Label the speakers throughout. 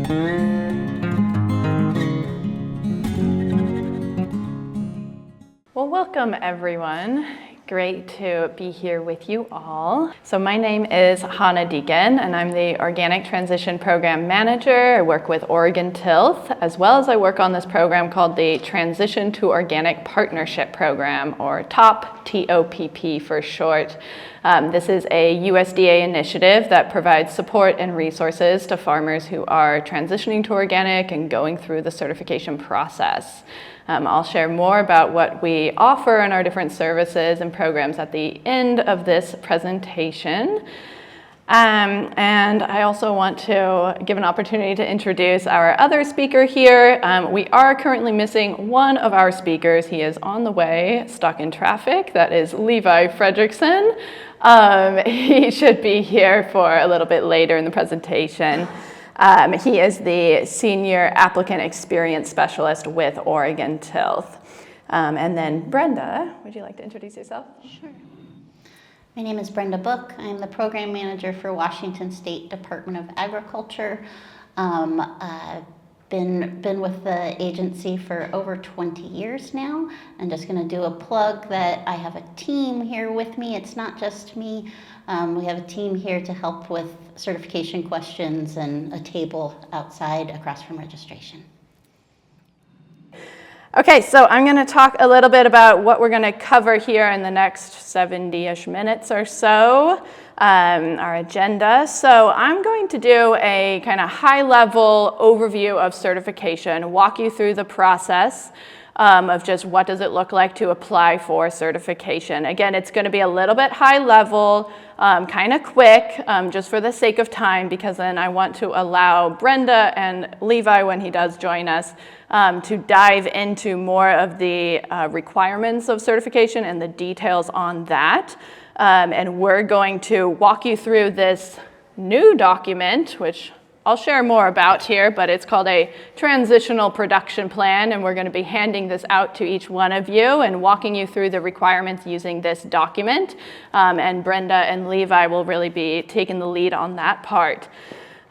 Speaker 1: Well, welcome everyone. Great to be here with you all. So my name is Hanna, Deacon, and I'm the Organic Transition Program Manager. I work with Oregon Tilth, as well as I work on this program called the Transition to Organic Partnership Program, or TOPP, T-O-P-P for short. This is a USDA initiative that provides support and resources to farmers who are transitioning to organic and going through the certification process. I'll share more about what we offer in our different services and programs at the end of this presentation. And I also want to give an opportunity to introduce our other speaker here. We are currently missing one of our speakers. He is on the way, stuck in traffic. That is Levi Fredrikson. He should be here for a little bit later in the presentation. He is the Senior Applicant Experience Specialist with Oregon Tilth. And then Brenda, would you like to introduce yourself?
Speaker 2: Sure. My name is Brenda Book. I'm the Program Manager for Washington State Department of Agriculture. I've been with the agency for over 20 years now. I'm just going to do a plug that I have a team here with me. It's not just me. We have a team here to help with certification questions and a table outside across from registration.
Speaker 1: Okay, so I'm going to talk a little bit about what we're going to cover here in the next 70-ish minutes or so, our agenda. So I'm going to do a kind of high-level overview of certification, walk you through the process of just what does it look like to apply for certification. Again, it's going to be a little bit high level, kind of quick, just for the sake of time, because then I want to allow Brenda and Levi, when he does join us, to dive into more of the requirements of certification and the details on that. And we're going to walk you through this new document, which I'll share more about here, but it's called a transitional production plan, and we're going to be handing this out to each one of you and walking you through the requirements using this document. And Brenda and Levi will really be taking the lead on that part.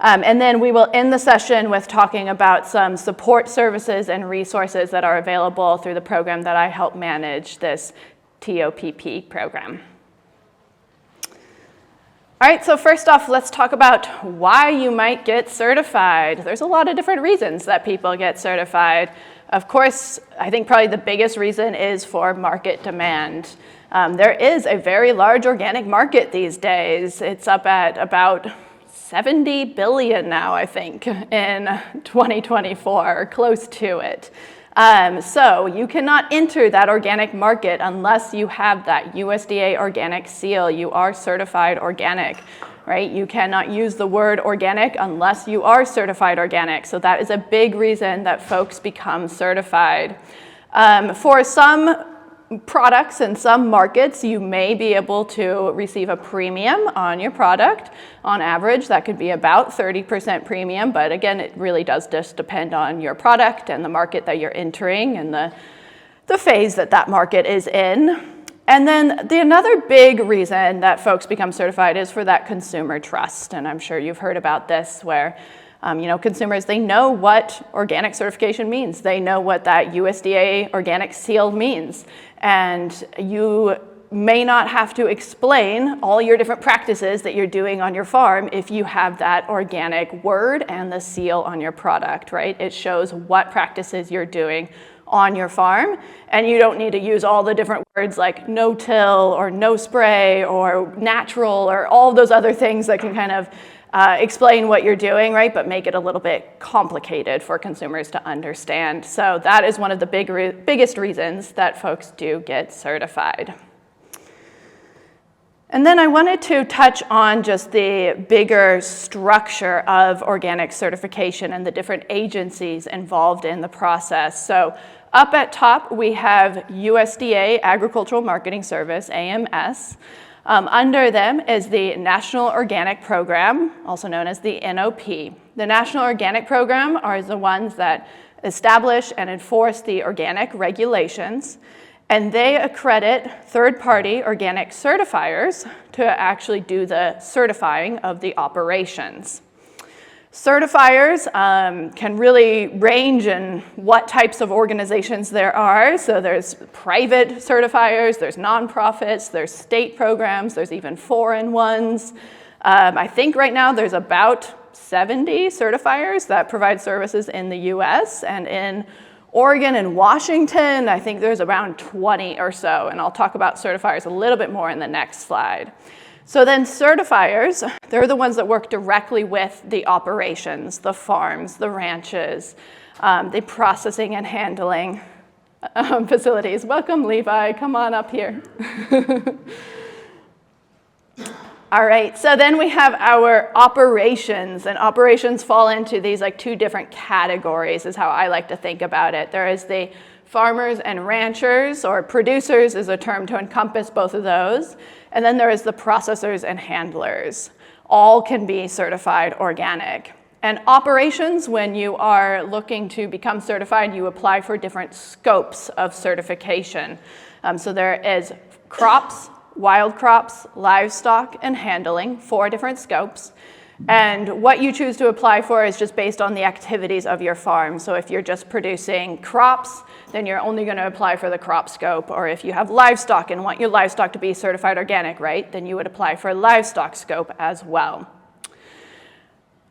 Speaker 1: And then we will end the session with talking about some support services and resources that are available through the program that I help manage, this TOPP program. All right, so first off, let's talk about why you might get certified. There's a lot of different reasons that people get certified. Of course, I think probably the biggest reason is for market demand. There is a very large organic market these days. It's up at about 70 billion now, I think, in 2024, or close to it. So you cannot enter that organic market unless you have that USDA organic seal. You are certified organic, right? You cannot use the word organic unless you are certified organic. So that is a big reason that folks become certified. For some products in some markets, you may be able to receive a premium on your product. On average, that could be about 30% premium, but again, it really does just depend on your product and the market that you're entering and the phase that that market is in. And then another big reason that folks become certified is for that consumer trust. And I'm sure you've heard about this where consumers, they know what organic certification means. They know what that USDA organic seal means. And you may not have to explain all your different practices that you're doing on your farm if you have that organic word and the seal on your product, right? It shows what practices you're doing on your farm, and you don't need to use all the different words like no-till or no spray or natural or all those other things that can kind of explain what you're doing, right, but make it a little bit complicated for consumers to understand. So that is one of the biggest reasons that folks do get certified. And then I wanted to touch on just the bigger structure of organic certification and the different agencies involved in the process. So up at top, we have USDA Agricultural Marketing Service, AMS. Under them is the National Organic Program, also known as the NOP. The National Organic Program are the ones that establish and enforce the organic regulations, and they accredit third-party organic certifiers to actually do the certifying of the operations. Certifiers can really range in what types of organizations there are. So there's private certifiers, there's nonprofits, there's state programs, there's even foreign ones. I think right now there's about 70 certifiers that provide services in the US, and in Oregon and Washington, I think there's around 20 or so, and I'll talk about certifiers a little bit more in the next slide. So then certifiers, they're the ones that work directly with the operations, the farms, the ranches, the processing and handling facilities. Welcome, Levi, come on up here. All right, so then we have our operations, and operations fall into these like two different categories is how I like to think about it. There is the farmers and ranchers, or producers is a term to encompass both of those. And then there is the processors and handlers. All can be certified organic. And operations, when you are looking to become certified, you apply for different scopes of certification. So there is crops, wild crops, livestock, and handling, 4 different scopes. And what you choose to apply for is just based on the activities of your farm. So if you're just producing crops, then you're only going to apply for the crop scope. Or if you have livestock and want your livestock to be certified organic, right, then you would apply for livestock scope as well.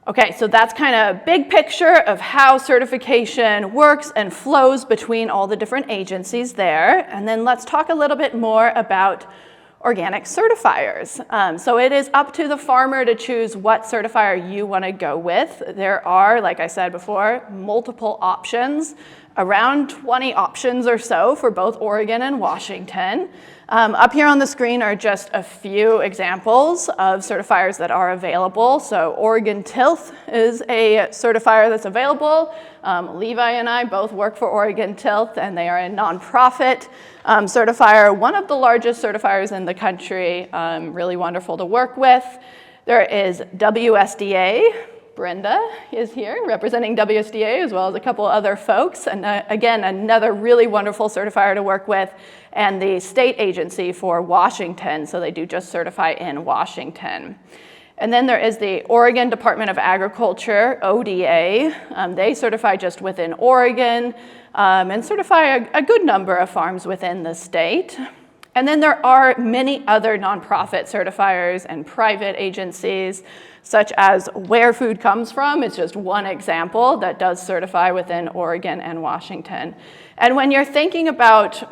Speaker 1: Okay, so that's kind of a big picture of how certification works and flows between all the different agencies there. And then let's talk a little bit more about organic certifiers. So it is up to the farmer to choose what certifier you want to go with. There are, like I said before, multiple options, around 20 options or so for both Oregon and Washington. Up here on the screen are just a few examples of certifiers that are available. So Oregon Tilth is a certifier that's available. Levi and I both work for Oregon Tilth, and they are a nonprofit certifier, one of the largest certifiers in the country, really wonderful to work with. There is WSDA. Brenda is here representing WSDA, as well as a couple other folks. And again, another really wonderful certifier to work with, and the state agency for Washington. So they do just certify in Washington. And then there is the Oregon Department of Agriculture, ODA. They certify just within Oregon and certify a good number of farms within the state. And then there are many other nonprofit certifiers and private agencies, such as Where Food Comes From. It's just one example that does certify within Oregon and Washington. And when you're thinking about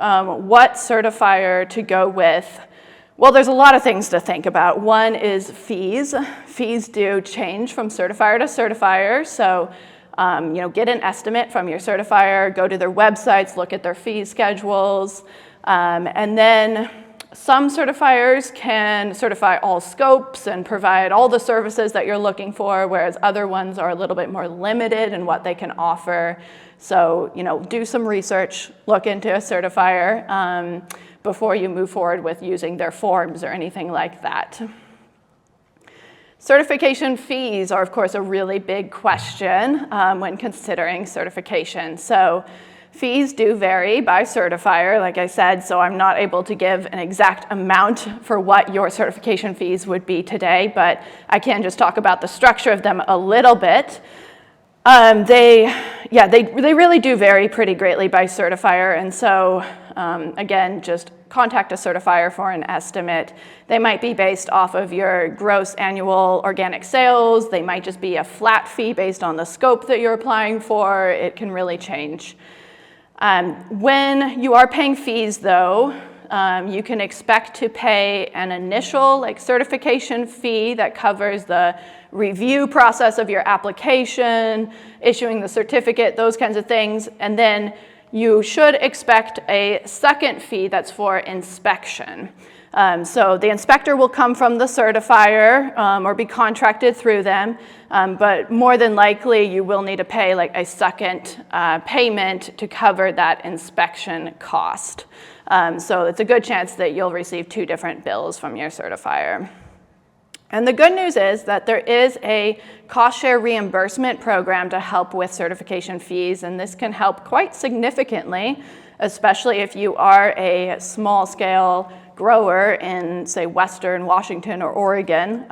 Speaker 1: what certifier to go with, well, there's a lot of things to think about. One is fees. Fees do change from certifier to certifier. So, get an estimate from your certifier, go to their websites, look at their fee schedules. And then some certifiers can certify all scopes and provide all the services that you're looking for, whereas other ones are a little bit more limited in what they can offer. So, do some research, look into a certifier before you move forward with using their forms or anything like that. Certification fees are, of course, a really big question when considering certification. So fees do vary by certifier, like I said, so I'm not able to give an exact amount for what your certification fees would be today, but I can just talk about the structure of them a little bit. They really do vary pretty greatly by certifier, and so again, just contact a certifier for an estimate. They might be based off of your gross annual organic sales. They might just be a flat fee based on the scope that you're applying for. It can really change. When you are paying fees, though, you can expect to pay an initial certification fee that covers the review process of your application, issuing the certificate, those kinds of things, and then you should expect a second fee that's for inspection. So the inspector will come from the certifier or be contracted through them, but more than likely you will need to pay a second payment to cover that inspection cost. So it's a good chance that you'll receive 2 different bills from your certifier. And the good news is that there is a cost share reimbursement program to help with certification fees, and this can help quite significantly, especially if you are a small scale grower in, say, Western Washington or Oregon.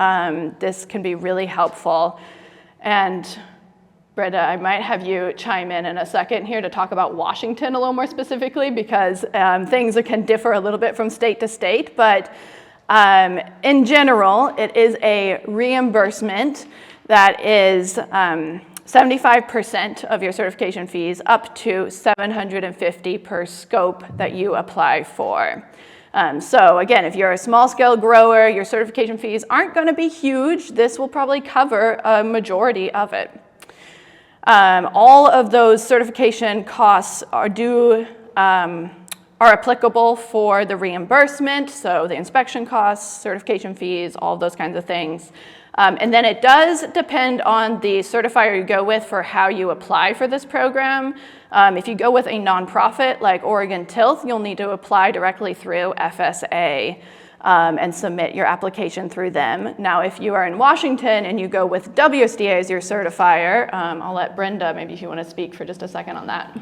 Speaker 1: This can be really helpful. And Brenda, I might have you chime in a second here to talk about Washington a little more specifically, because things can differ a little bit from state to state, but in general, it is a reimbursement that is 75% of your certification fees up to $750 per scope that you apply for. So again, if you're a small scale grower, your certification fees aren't going to be huge. This will probably cover a majority of it. All of those certification costs are applicable for the reimbursement, so the inspection costs, certification fees, all of those kinds of things. And then it does depend on the certifier you go with for how you apply for this program. If you go with a nonprofit like Oregon Tilth, you'll need to apply directly through FSA and submit your application through them. Now, if you are in Washington and you go with WSDA as your certifier, I'll let Brenda, maybe if you want to speak for just a second on that.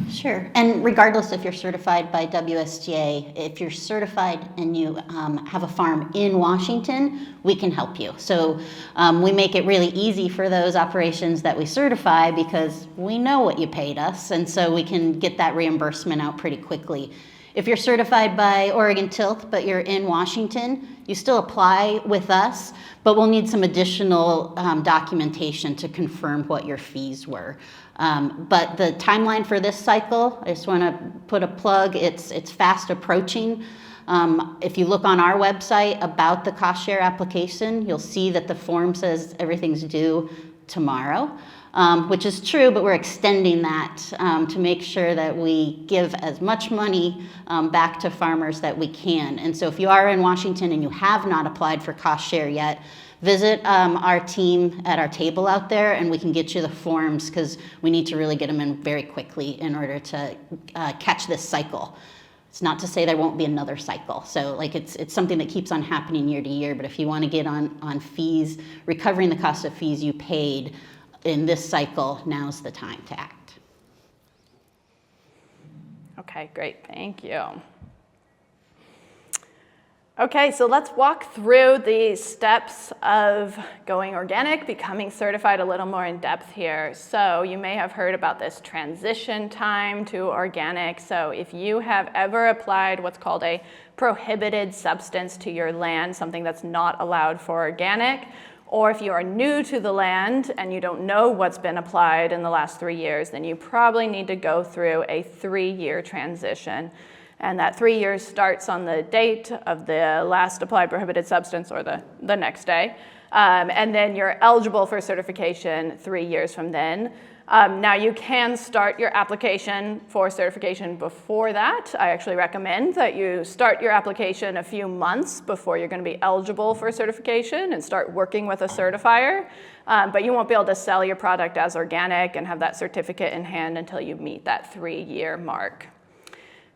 Speaker 2: Sure, and regardless if you're certified by WSDA, if you're certified and you have a farm in Washington, we can help you. So we make it really easy for those operations that we certify because we know what you paid us, and so we can get that reimbursement out pretty quickly. If you're certified by Oregon Tilth, but you're in Washington, you still apply with us, but we'll need some additional documentation to confirm what your fees were. But the timeline for this cycle, I just want to put a plug, it's fast approaching. If you look on our website about the cost share application, you'll see that the form says everything's due tomorrow, which is true, but we're extending that to make sure that we give as much money back to farmers that we can. And so if you are in Washington and you have not applied for cost share yet, visit our team at our table out there and we can get you the forms because we need to really get them in very quickly in order to catch this cycle. It's not to say there won't be another cycle. So like it's something that keeps on happening year to year, but if you want to get on fees, recovering the cost of fees you paid in this cycle, now's the time to act.
Speaker 1: Okay, great, thank you. Okay, so let's walk through the steps of going organic, becoming certified a little more in depth here. So you may have heard about this transition time to organic. So if you have ever applied what's called a prohibited substance to your land, something that's not allowed for organic, or if you are new to the land and you don't know what's been applied in the last 3 years, then you probably need to go through a 3-year transition. And that 3 years starts on the date of the last applied prohibited substance or the next day. And then you're eligible for certification 3 years from then. Now you can start your application for certification before that. I actually recommend that you start your application a few months before you're going to be eligible for certification and start working with a certifier. But you won't be able to sell your product as organic and have that certificate in hand until you meet that 3-year mark.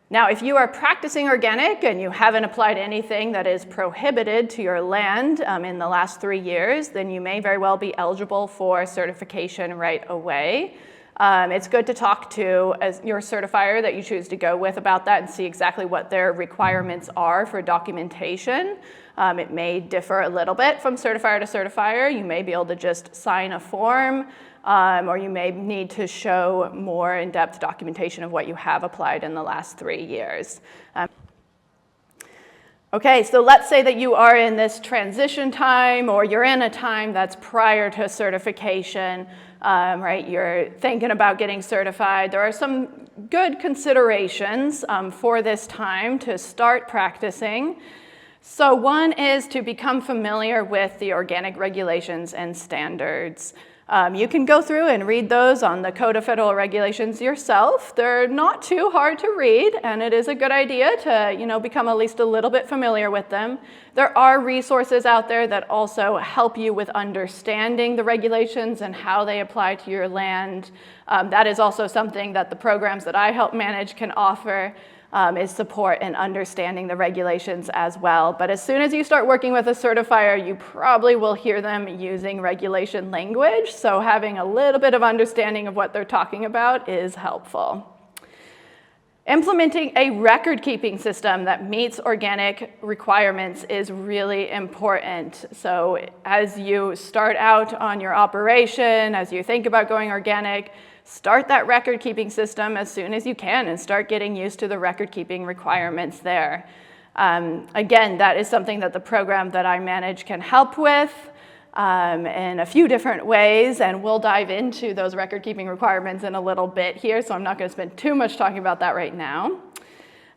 Speaker 1: Now, if you are practicing organic and you haven't applied anything that is prohibited to your land in the last 3 years, then you may very well be eligible for certification right away. It's good to talk to your certifier that you choose to go with about that and see exactly what their requirements are for documentation. It may differ a little bit from certifier to certifier. You may be able to just sign a form, or you may need to show more in-depth documentation of what you have applied in the last 3 years. Okay, so let's say that you are in this transition time or you're in a time that's prior to certification, right? You're thinking about getting certified. There are some good considerations for this time to start practicing. So one is to become familiar with the organic regulations and standards. You can go through and read those on the Code of Federal Regulations yourself. They're not too hard to read, and it is a good idea to, become at least a little bit familiar with them. There are resources out there that also help you with understanding the regulations and how they apply to your land. That is also something that the programs that I help manage can offer. Is support in understanding the regulations as well. But as soon as you start working with a certifier, you probably will hear them using regulation language, so having a little bit of understanding of what they're talking about is helpful. Implementing a record-keeping system that meets organic requirements is really important. So as you start out on your operation, as you think about going organic, start that record-keeping system as soon as you can and start getting used to the record-keeping requirements there. Again, that is something that the program that I manage can help with in a few different ways, and we'll dive into those record-keeping requirements in a little bit here, so I'm not going to spend too much talking about that right now.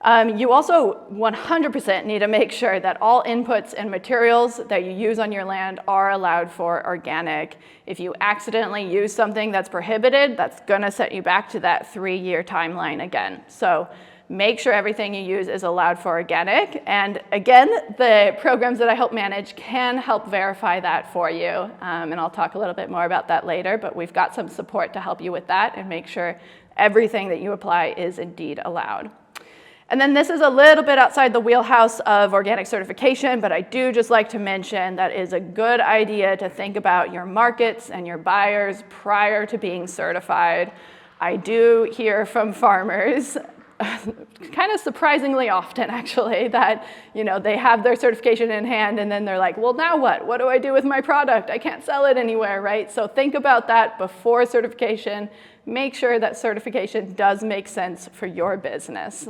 Speaker 1: You also 100% need to make sure that all inputs and materials that you use on your land are allowed for organic. If you accidentally use something that's prohibited, that's going to set you back to that 3-year timeline again. So make sure everything you use is allowed for organic. And again, the programs that I help manage can help verify that for you. And I'll talk a little bit more about that later, but we've got some support to help you with that and make sure everything that you apply is indeed allowed. And then this is a little bit outside the wheelhouse of organic certification, but I do just like to mention that is a good idea to think about your markets and your buyers prior to being certified. I do hear from farmers kind of surprisingly often, actually, that they have their certification in hand and then they're like, well, now what? What do I do with my product? I can't sell it anywhere, right? So think about that before certification. Make sure that certification does make sense for your business.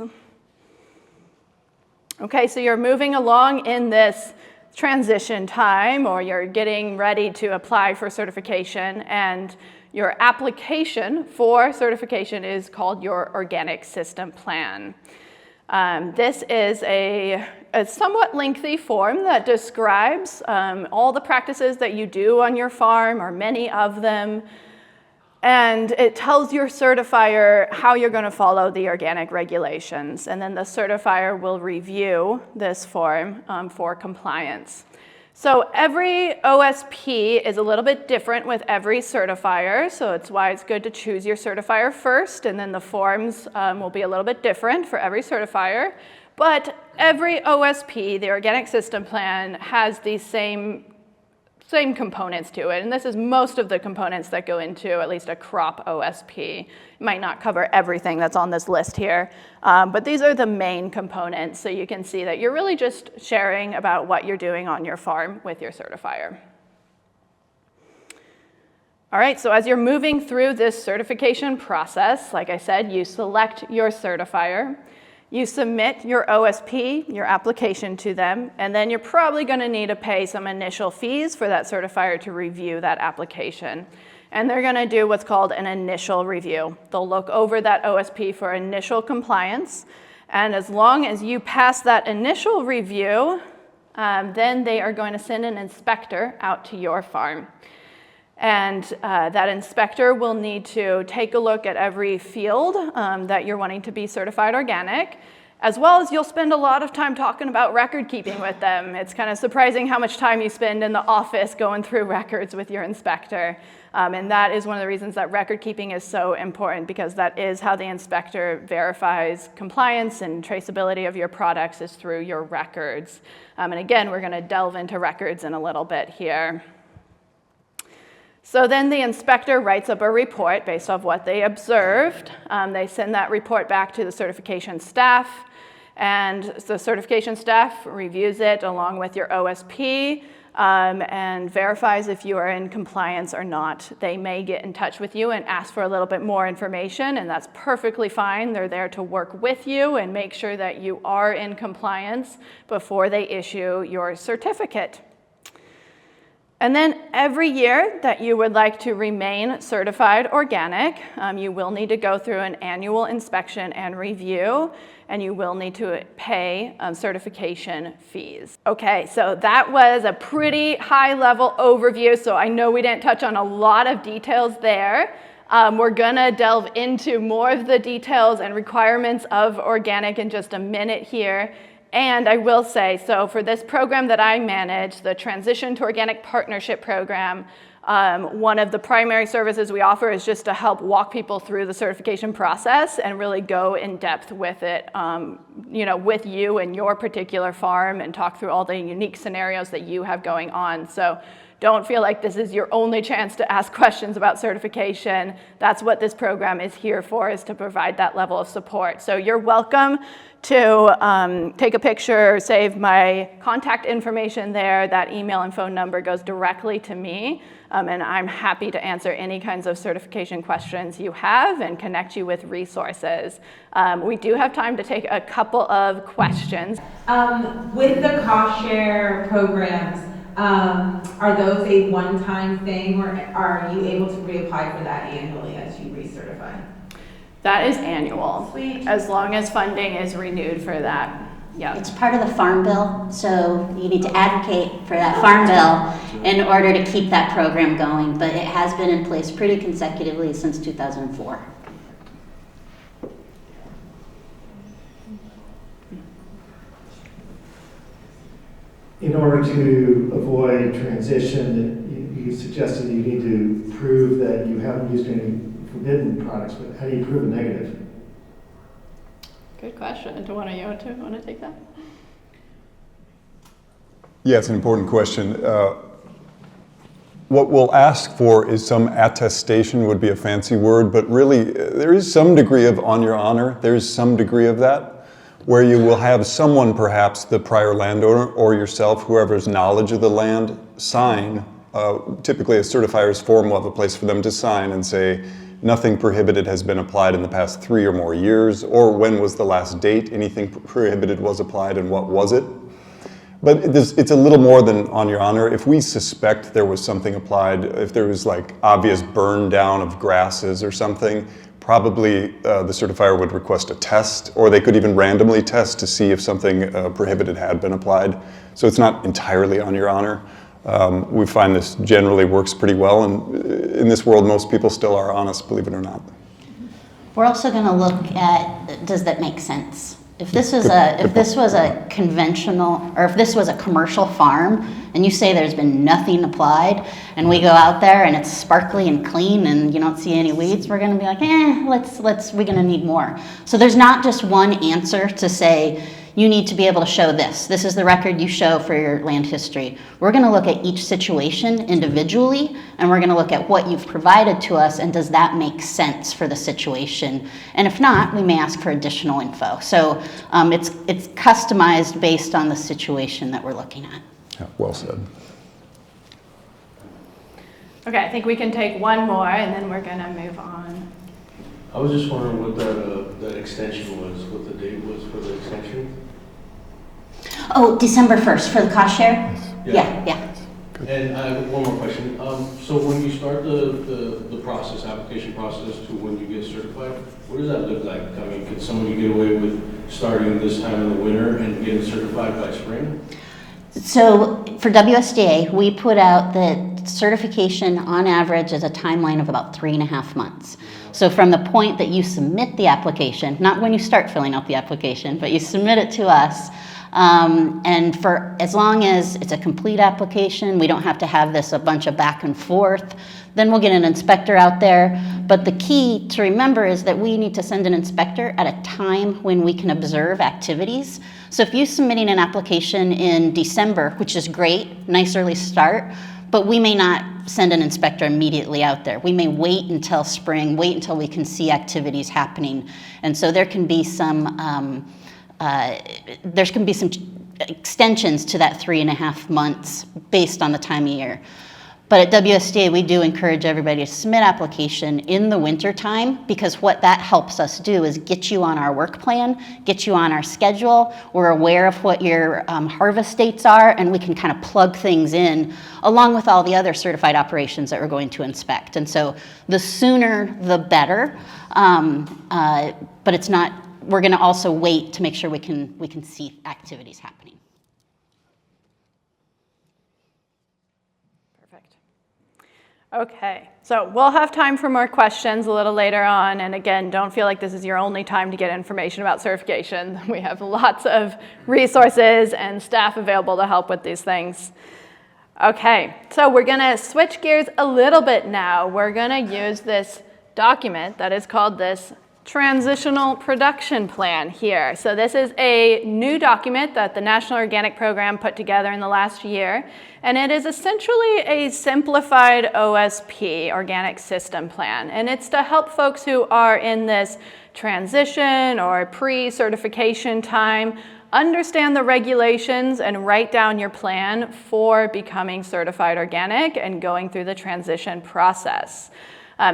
Speaker 1: Okay, so you're moving along in this transition time, or you're getting ready to apply for certification, and your application for certification is called your organic system plan. This is a somewhat lengthy form that describes all the practices that you do on your farm, or many of them, and it tells your certifier how you're going to follow the organic regulations, and then the certifier will review this form for compliance. So every OSP is a little bit different with every certifier, so it's why it's good to choose your certifier first, and then the forms will be a little bit different for every certifier. But every OSP, the Organic System Plan, has these same components to it, and this is most of the components that go into at least a crop OSP. It might not cover everything that's on this list here, but these are the main components, so you can see that you're really just sharing about what you're doing on your farm with your certifier. All right, so as you're moving through this certification process, like I said, you select your certifier. You submit your OSP, your application to them, and then you're probably going to need to pay some initial fees for that certifier to review that application. And they're going to do what's called an initial review. They'll look over that OSP for initial compliance, and as long as you pass that initial review, then they are going to send an inspector out to your farm. And that inspector will need to take a look at every field that you're wanting to be certified organic, as well as you'll spend a lot of time talking about record keeping with them. It's kind of surprising how much time you spend in the office going through records with your inspector. And that is one of the reasons that record keeping is so important, because that is how the inspector verifies compliance and traceability of your products, is through your records. And again, we're going to delve into records in a little bit here. So then the inspector writes up a report based off what they observed. They send that report back to the certification staff, and the certification staff reviews it along with your OSP and verifies if you are in compliance or not. They may get in touch with you and ask for a little bit more information, and that's perfectly fine. They're there to work with you and make sure that you are in compliance before they issue your certificate. And then every year that you would like to remain certified organic, you will need to go through an annual inspection and review, and you will need to pay certification fees. Okay, so that was a pretty high-level overview, so I know we didn't touch on a lot of details there. We're gonna delve into more of the details and requirements of organic in just a minute here. And I will say, so for this program that I manage, the Transition to Organic Partnership Program, one of the primary services we offer is just to help walk people through the certification process and really go in depth with it, with you and your particular farm, and talk through all the unique scenarios that you have going on. So don't feel like this is your only chance to ask questions about certification. That's what this program is here for, is to provide that level of support. So you're welcome to take a picture, save my contact information there. That email and phone number goes directly to me, and I'm happy to answer any kinds of certification questions you have and connect you with resources. We do have time to take a couple of questions.
Speaker 3: With the cost share programs, are those a one-time thing, or are you able to reapply for that annually as you recertify?
Speaker 1: That is annual,
Speaker 3: Sweet.
Speaker 1: as long as funding is renewed for that. Yeah.
Speaker 2: It's part of the farm bill, so you need to advocate for that farm bill in order to keep that program going, but it has been in place pretty consecutively since 2004.
Speaker 4: In order to avoid transition, you suggested that you need to prove that you haven't used any forbidden products, but how do you prove a negative?
Speaker 1: Good question. Do one of you want to take that?
Speaker 5: Yeah, it's an important question. What we'll ask for is some attestation, would be a fancy word, but really there is some degree of on your honor. There's some degree of that, where you will have someone, perhaps the prior landowner or yourself, whoever's knowledge of the land, sign. Typically a certifier's form will have a place for them to sign and say, nothing prohibited has been applied in the past 3 or more years, or when was the last date anything prohibited was applied and what was it. But it's a little more than on your honor. If we suspect there was something applied, if there was like obvious burn down of grasses or something, probably the certifier would request a test, or they could even randomly test to see if something prohibited had been applied. So it's not entirely on your honor. We find this generally works pretty well, and in this world most people still are honest, believe it or not.
Speaker 2: We're also going to look at, does that make sense? If this was a conventional, or if this was a commercial farm, and you say there's been nothing applied, and we go out there and it's sparkly and clean and you don't see any weeds, we're going to be like, we're going to need more. So there's not just one answer to say, you need to be able to show this. This is the record you show for your land history. We're going to look at each situation individually, and we're going to look at what you've provided to us, and does that make sense for the situation? And if not, we may ask for additional info. So it's customized based on the situation that we're looking at.
Speaker 5: Yeah, well said.
Speaker 1: Okay, I think we can take one more, and then we're going to move on.
Speaker 6: I was just wondering what that extension was, what the date was for the extension?
Speaker 2: Oh, December 1st for the cost share?
Speaker 6: Yeah.
Speaker 2: Yeah.
Speaker 6: And I have one more question. So when you start the process, application process to when you get certified, what does that look like? I mean, can somebody get away with starting this time in the winter and getting certified by spring?
Speaker 2: So for WSDA, we put out that certification on average is a timeline of about 3.5 months. So from the point that you submit the application, not when you start filling out the application, but you submit it to us, and for as long as it's a complete application, we don't have to have a bunch of back and forth, then we'll get an inspector out there. But the key to remember is that we need to send an inspector at a time when we can observe activities. So if you're submitting an application in December, which is great, nice early start, but we may not send an inspector immediately out there. We may wait until spring, wait until we can see activities happening. And so there can be some extensions to that 3.5 months based on the time of year. But at WSDA, we do encourage everybody to submit application in the winter time, because what that helps us do is get you on our work plan, get you on our schedule. We're aware of what your harvest dates are, and we can kind of plug things in along with all the other certified operations that we're going to inspect. And so the sooner the better, but it's not, we're going to also wait to make sure we can see activities happening.
Speaker 1: Okay, so we'll have time for more questions a little later on. And again, don't feel like this is your only time to get information about certification. We have lots of resources and staff available to help with these things. Okay, so we're gonna switch gears a little bit now. We're gonna use this document that is called this transitional production plan here. So this is a new document that the National Organic Program put together in the last year, and it is essentially a simplified OSP, Organic System Plan, and it's to help folks who are in this transition or pre-certification time understand the regulations and write down your plan for becoming certified organic and going through the transition process.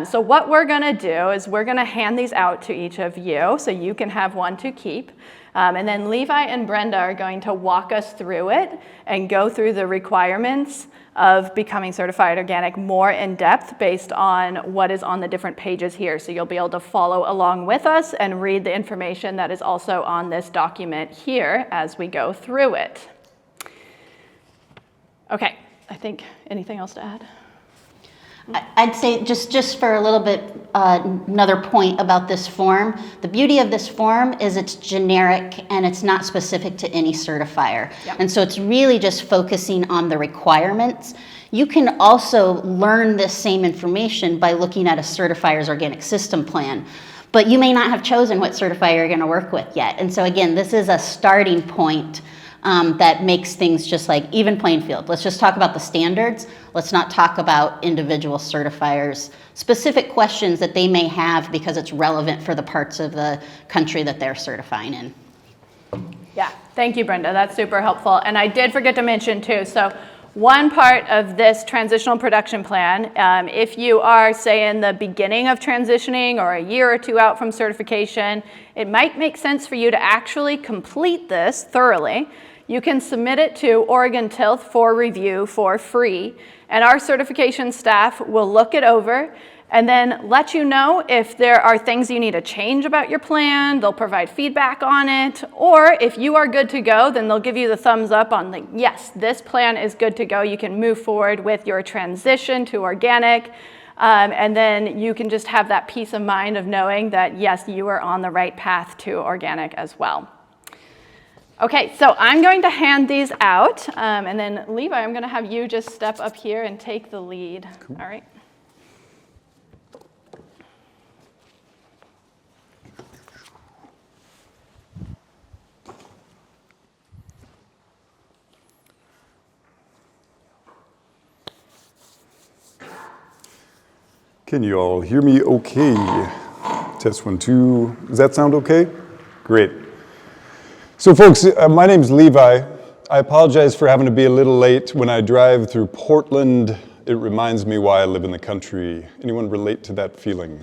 Speaker 1: So what we're gonna do is we're gonna hand these out to each of you so you can have one to keep. And then Levi and Brenda are going to walk us through it and go through the requirements of becoming certified organic more in depth based on what is on the different pages here. So you'll be able to follow along with us and read the information that is also on this document here as we go through it. Okay, I think, anything else to add?
Speaker 2: I'd say just for a little bit, another point about this form. The beauty of this form is it's generic and it's not specific to any certifier.
Speaker 1: Yep.
Speaker 2: And so it's really just focusing on the requirements. You can also learn this same information by looking at a certifier's organic system plan, but you may not have chosen what certifier you're going to work with yet. And so again, this is a starting point that makes things just like even playing field. Let's just talk about the standards. Let's not talk about individual certifiers, specific questions that they may have because it's relevant for the parts of the country that they're certifying in.
Speaker 1: Yeah, thank you, Brenda. That's super helpful. And I did forget to mention too, so one part of this transitional production plan, if you are, say, in the beginning of transitioning or a year or two out from certification, it might make sense for you to actually complete this thoroughly. You can submit it to Oregon Tilth for review for free, and our certification staff will look it over and then let you know if there are things you need to change about your plan. They'll provide feedback on it, or if you are good to go, then they'll give you the thumbs up on like, yes, this plan is good to go. You can move forward with your transition to organic, and then you can just have that peace of mind of knowing that, yes, you are on the right path to organic as well. Okay, so I'm going to hand these out, and then Levi, I'm going to have you just step up here and take the lead. Cool. All right.
Speaker 5: Can you all hear me okay? Test 1, 2. Does that sound okay? Great. So folks, my name's Levi. I apologize for having to be a little late. When I drive through Portland, it reminds me why I live in the country. Anyone relate to that feeling?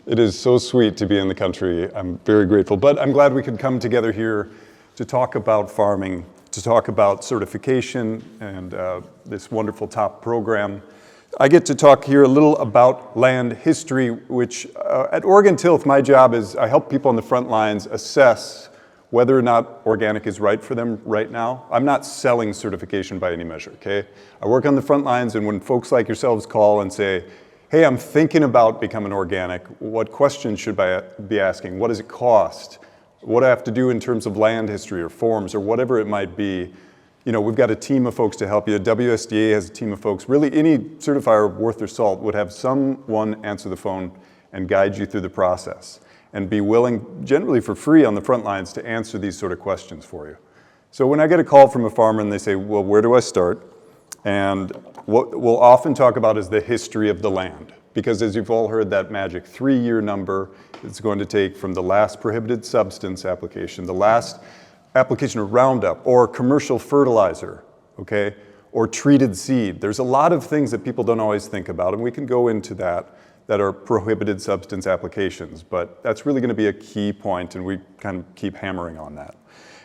Speaker 5: It is so sweet to be in the country. I'm very grateful. But I'm glad we could come together here to talk about farming, to talk about certification and this wonderful TOPP program. I get to talk here a little about land history, which at Oregon Tilth, my job is I help people on the front lines assess whether or not organic is right for them right now. I'm not selling certification by any measure, okay? I work on the front lines, and when folks like yourselves call and say, hey, I'm thinking about becoming organic, what questions should I be asking? What does it cost? What do I have to do in terms of land history or forms or whatever it might be? You know, we've got a team of folks to help you. WSDA has a team of folks. Really, any certifier worth their salt would have someone answer the phone and guide you through the process and be willing, generally for free on the front lines, to answer these sort of questions for you. So when I get a call from a farmer and they say, well, where do I start? And what we'll often talk about is the history of the land. Because as you've all heard, that magic 3-year number it's going to take from the last prohibited substance application, the last application of Roundup or commercial fertilizer, okay, or treated seed. There's a lot of things that people don't always think about, and we can go into that are prohibited substance applications, but that's really going to be a key point, and we kind of keep hammering on that.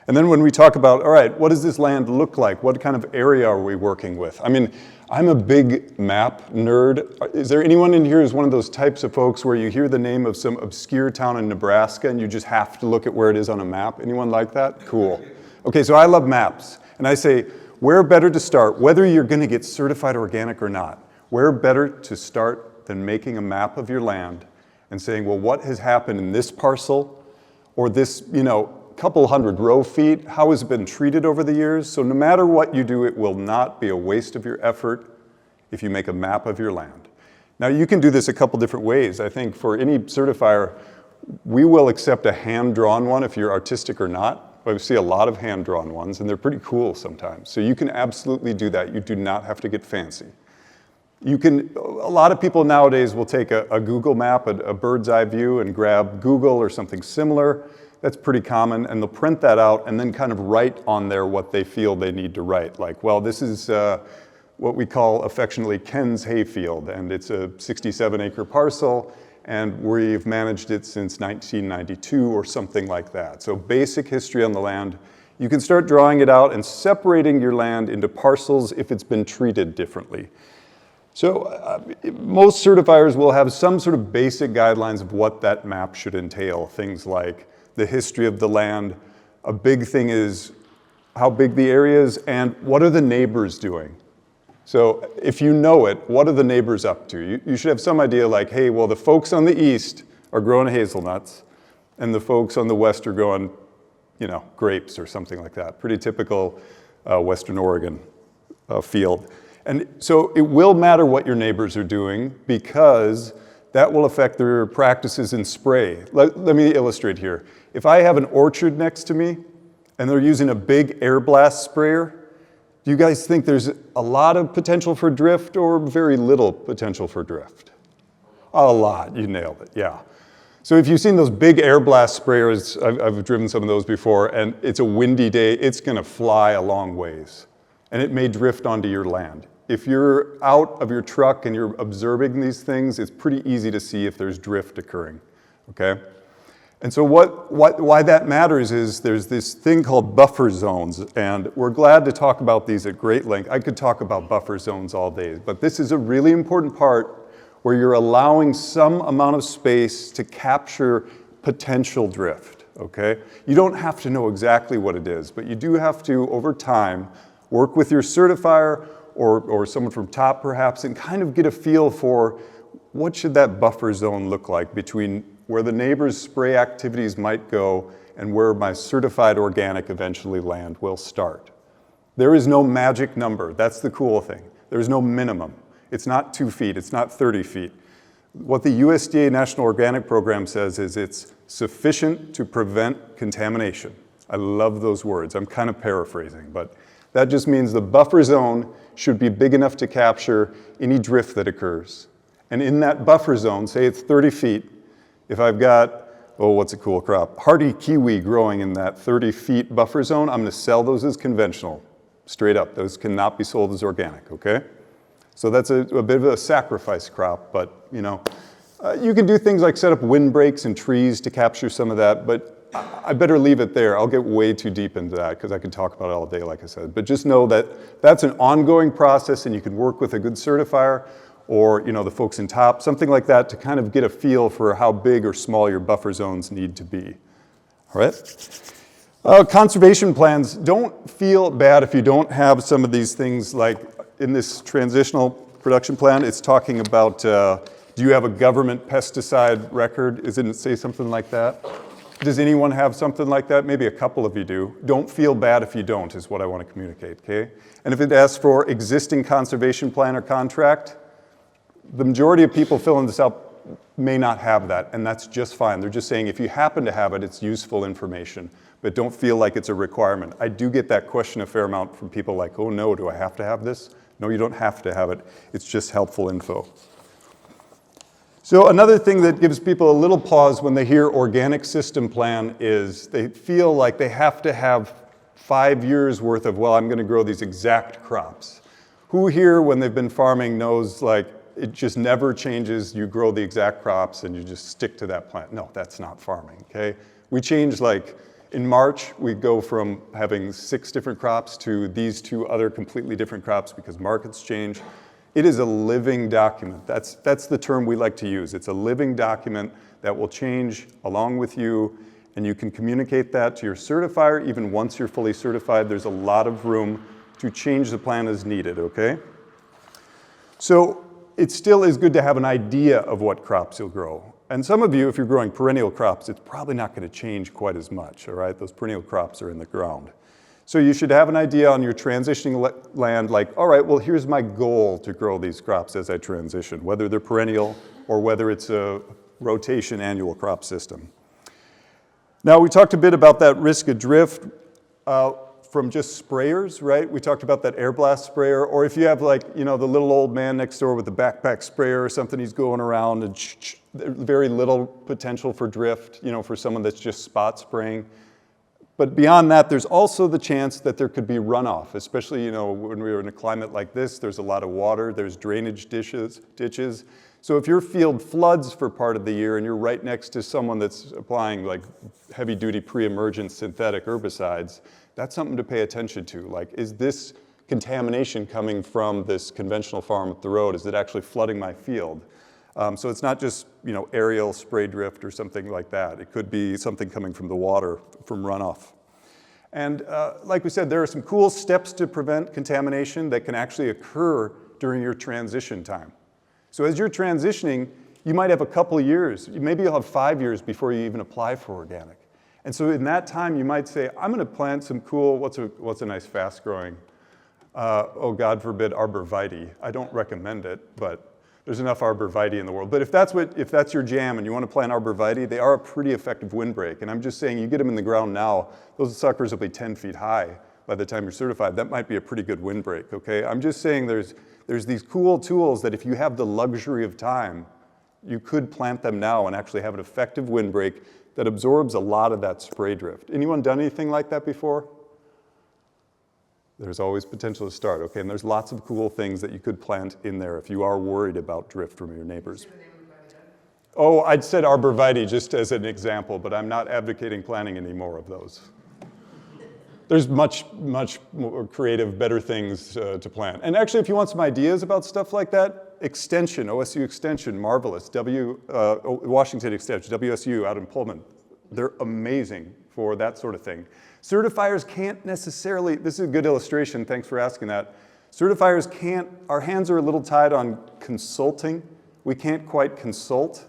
Speaker 5: And then when we talk about, all right, what does this land look like? What kind of area are we working with? I mean, I'm a big map nerd. Is there anyone in here who's one of those types of folks where you hear the name of some obscure town in Nebraska and you just have to look at where it is on a map? Anyone like that? Cool. Okay, so I love maps. And I say, where better to start, whether you're going to get certified organic or not, where better to start than making a map of your land and saying, well, what has happened in this parcel or this, couple hundred row feet? How has it been treated over the years? So no matter what you do, it will not be a waste of your effort if you make a map of your land. Now you can do this a couple different ways. I think for any certifier, we will accept a hand-drawn one if you're artistic or not. I see a lot of hand-drawn ones, and they're pretty cool sometimes. So you can absolutely do that. You do not have to get fancy. A lot of people nowadays will take a Google map, a bird's eye view, and grab Google or something similar. That's pretty common, and they'll print that out and then kind of write on there what they feel they need to write. Like, well, this is what we call affectionately Ken's hayfield, and it's a 67-acre parcel, and we've managed it since 1992 or something like that. So basic history on the land. You can start drawing it out and separating your land into parcels if it's been treated differently. So most certifiers will have some sort of basic guidelines of what that map should entail. Things like the history of the land. A big thing is how big the area is and what are the neighbors doing. So if you know it, what are the neighbors up to? You should have some idea like, hey, well, the folks on the east are growing hazelnuts and the folks on the west are growing, grapes or something like that. Pretty typical Western Oregon field. And so it will matter what your neighbors are doing because that will affect their practices in spray. Let me illustrate here. If I have an orchard next to me and they're using a big air blast sprayer, do you guys think there's a lot of potential for drift or very little potential for drift? A lot, you nailed it, yeah. So if you've seen those big air blast sprayers, I've driven some of those before, and it's a windy day, it's gonna fly a long ways. And it may drift onto your land. If you're out of your truck and you're observing these things, it's pretty easy to see if there's drift occurring, okay? And so why that matters is there's this thing called buffer zones, and we're glad to talk about these at great length. I could talk about buffer zones all day, but this is a really important part where you're allowing some amount of space to capture potential drift, okay? You don't have to know exactly what it is, but you do have to, over time, work with your certifier or someone from TOPP perhaps, and kind of get a feel for what should that buffer zone look like between where the neighbor's spray activities might go and where my certified organic eventually land will start. There is no magic number. That's the cool thing. There's no minimum. It's not 2 feet. It's not 30 feet. What the USDA National Organic Program says is it's sufficient to prevent contamination. I love those words. I'm kind of paraphrasing, but that just means the buffer zone should be big enough to capture any drift that occurs. And in that buffer zone, say it's 30 feet, if I've got, what's a cool crop? Hardy kiwi growing in that 30 feet buffer zone, I'm gonna sell those as conventional, straight up. Those cannot be sold as organic, okay? So that's a bit of a sacrifice crop, but you can do things like set up windbreaks and trees to capture some of that, but I better leave it there. I'll get way too deep into that because I could talk about it all day, like I said. But just know that that's an ongoing process and you can work with a good certifier or the folks in TOPP, something like that to kind of get a feel for how big or small your buffer zones need to be. All right? Conservation plans, don't feel bad if you don't have some of these things like in this transitional production plan, it's talking about do you have a government pesticide record? Doesn't it say something like that? Does anyone have something like that? Maybe a couple of you do. Don't feel bad if you don't, is what I want to communicate, okay? And if it asks for existing conservation plan or contract, the majority of people filling this out may not have that, and that's just fine. They're just saying if you happen to have it, it's useful information, but don't feel like it's a requirement. I do get that question a fair amount from people like, oh no, do I have to have this? No, you don't have to have it. It's just helpful info. So another thing that gives people a little pause when they hear organic system plan is they feel like they have to have 5 years worth of, well, I'm going to grow these exact crops. Who here, when they've been farming, knows like it just never changes, you grow the exact crops and you just stick to that plant? No, that's not farming, okay? We change like, in March, we go from having 6 different crops to these 2 other completely different crops because markets change. It is a living document. That's the term we like to use. It's a living document that will change along with you, and you can communicate that to your certifier. Even once you're fully certified, there's a lot of room to change the plan as needed, okay? So it still is good to have an idea of what crops you'll grow. And some of you, if you're growing perennial crops, it's probably not going to change quite as much, all right? Those perennial crops are in the ground. So you should have an idea on your transitioning land, like, all right, well, here's my goal to grow these crops as I transition, whether they're perennial or whether it's a rotation annual crop system. Now, we talked a bit about that risk of drift from just sprayers, right? We talked about that air blast sprayer, or if you have like, you know, the little old man next door with the backpack sprayer or something, he's going around and very little potential for drift, you know, for someone that's just spot spraying. But beyond that, there's also the chance that there could be runoff, especially, you know, when we're in a climate like this, there's a lot of water, there's drainage ditches. So if your field floods for part of the year and you're right next to someone that's applying like heavy-duty pre-emergent synthetic herbicides, that's something to pay attention to. Like, is this contamination coming from this conventional farm up the road? Is it actually flooding my field? So it's not just, you know, aerial spray drift or something like that. It could be something coming from the water, from runoff. And like we said, there are some cool steps to prevent contamination that can actually occur during your transition time. So as you're transitioning, you might have a couple years, maybe you'll have 5 years before you even apply for organic. And so in that time, you might say, I'm gonna plant some cool, what's a nice fast growing, oh God forbid, arborvitae. I don't recommend it, but there's enough arborvitae in the world. But if that's your jam and you want to plant arborvitae, they are a pretty effective windbreak. And I'm just saying, you get them in the ground now, those suckers will be 10 feet high by the time you're certified. That might be a pretty good windbreak, okay? I'm just saying there's these cool tools that if you have the luxury of time, you could plant them now and actually have an effective windbreak that absorbs a lot of that spray drift. Anyone done anything like that before? There's always potential to start, okay? And there's lots of cool things that you could plant in there if you are worried about drift from your neighbors. Oh, I'd said arborvitae just as an example, but I'm not advocating planting any more of those. There's much more creative, better things to plant. And actually, if you want some ideas about stuff like that, Extension, OSU Extension, marvelous. Washington Extension, WSU out in Pullman. They're amazing for that sort of thing. Certifiers can't necessarily, this is a good illustration, thanks for asking that. Certifiers can't, our hands are a little tied on consulting. We can't quite consult.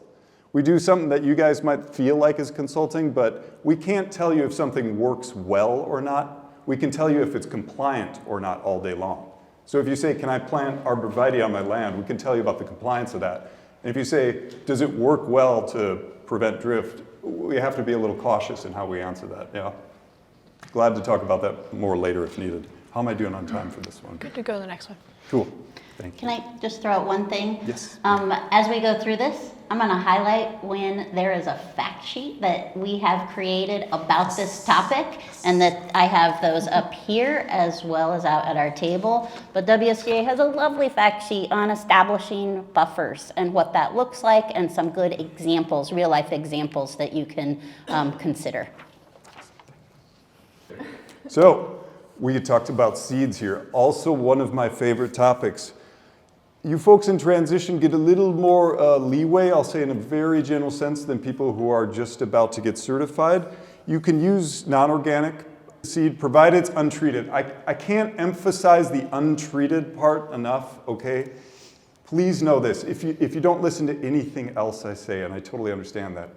Speaker 5: We do something that you guys might feel like is consulting, but we can't tell you if something works well or not. We can tell you if it's compliant or not all day long. So if you say, can I plant arborvitae on my land? We can tell you about the compliance of that. And if you say, does it work well to prevent drift? We have to be a little cautious in how we answer that, yeah. Glad to talk about that more later if needed. How am I doing on time for this one?
Speaker 1: Good to go to the next one.
Speaker 5: Cool, thank you.
Speaker 2: Can I just throw out one thing?
Speaker 5: Yes.
Speaker 2: As we go through this, I'm going to highlight when there is a fact sheet that we have created about this topic, and that I have those up here as well as out at our table. But WSGA has a lovely fact sheet on establishing buffers and what that looks like, and some good examples, real life examples that you can consider.
Speaker 5: So, we talked about seeds here. Also one of my favorite topics. You folks in transition get a little more leeway, I'll say in a very general sense, than people who are just about to get certified. You can use non-organic seed, provided it's untreated. I can't emphasize the untreated part enough, okay? Please know this, if you don't listen to anything else I say, and I totally understand that,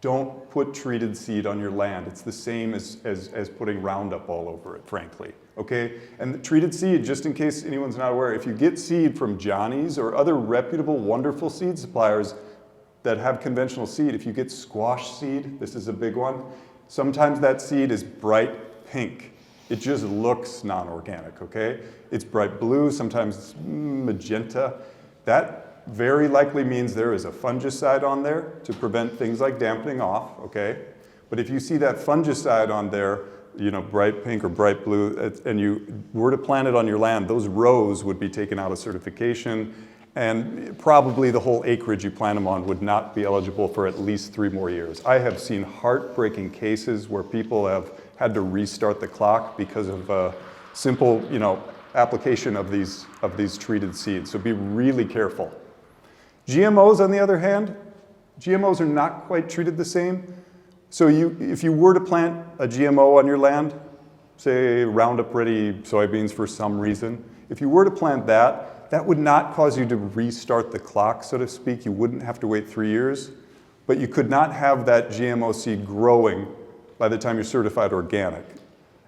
Speaker 5: don't put treated seed on your land. It's the same as putting Roundup all over it, frankly, okay? And the treated seed, just in case anyone's not aware, if you get seed from Johnny's or other reputable, wonderful seed suppliers that have conventional seed, if you get squash seed, this is a big one, sometimes that seed is bright pink. It just looks non-organic, okay? It's bright blue, sometimes magenta. That very likely means there is a fungicide on there to prevent things like dampening off, okay? But if you see that fungicide on there, you know, bright pink or bright blue, and you were to plant it on your land, those rows would be taken out of certification, and probably the whole acreage you plant them on would not be eligible for at least 3 more years. I have seen heartbreaking cases where people have had to restart the clock because of a simple, you know, application of these treated seeds. So be really careful. GMOs, on the other hand, GMOs are not quite treated the same. So if you were to plant a GMO on your land, say Roundup Ready soybeans for some reason, if you were to plant that, that would not cause you to restart the clock, so to speak. You wouldn't have to wait 3 years, but you could not have that GMO seed growing by the time you're certified organic.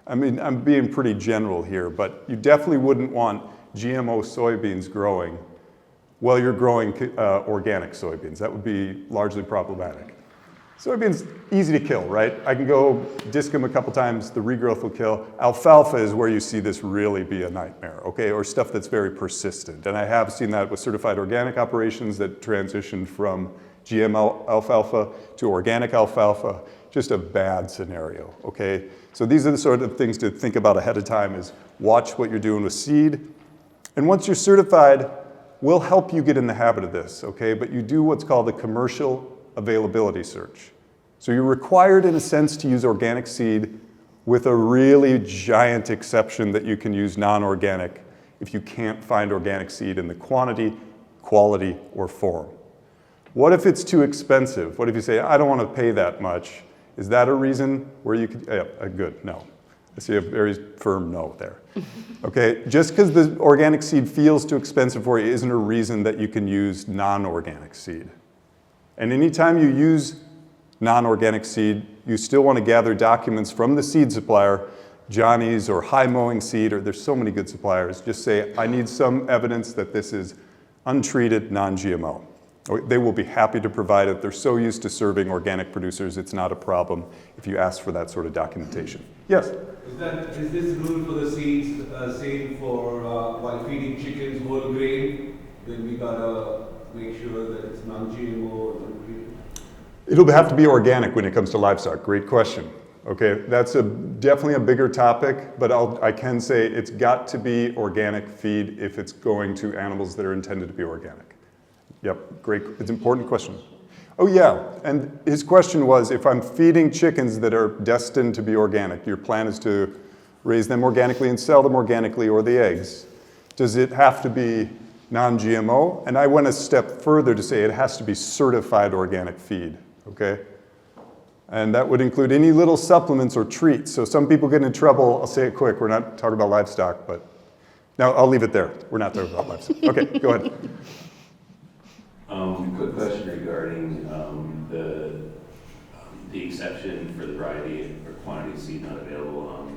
Speaker 5: I mean, I'm being pretty general here, but you definitely wouldn't want GMO soybeans growing while you're growing organic soybeans. That would be largely problematic. Soybeans, easy to kill, right? I can go disc them a couple times, the regrowth will kill. Alfalfa is where you see this really be a nightmare, okay? Or stuff that's very persistent. And I have seen that with certified organic operations that transitioned from GMO alfalfa to organic alfalfa. Just a bad scenario, okay? So these are the sort of things to think about ahead of time is watch what you're doing with seed. And once you're certified, we'll help you get in the habit of this, okay? But you do what's called the commercial availability search. So you're required in a sense to use organic seed with a really giant exception that you can use non-organic if you can't find organic seed in the quantity, quality, or form. What if it's too expensive? What if you say, I don't want to pay that much? Is that a reason where you could, good, no. I see a very firm no there. Okay, just because the organic seed feels too expensive for you isn't a reason that you can use non-organic seed. And anytime you use non-organic seed, you still want to gather documents from the seed supplier, Johnny's or High Mowing Seed, or there's so many good suppliers. Just say, I need some evidence that this is untreated, non-GMO. They will be happy to provide it. They're so used to serving organic producers, it's not a problem if you ask for that sort of documentation. Yes?
Speaker 7: Is this rule for the seeds same for while feeding chickens whole grain? Then we gotta make sure that it's non-GMO or non-treated?
Speaker 5: It'll have to be organic when it comes to livestock. Great question. Okay, that's definitely a bigger topic, but I can say it's got to be organic feed if it's going to animals that are intended to be organic. Yep, great, it's an important question. Oh yeah, and his question was, if I'm feeding chickens that are destined to be organic, your plan is to raise them organically and sell them organically, or the eggs, does it have to be non-GMO? And I went a step further to say it has to be certified organic feed, okay? And that would include any little supplements or treats. So some people get in trouble, I'll say it quick, we're not talking about livestock, but no, I'll leave it there. We're not talking about livestock. Okay, go ahead.
Speaker 8: Quick question regarding the exception for the variety or quantity of seed not available,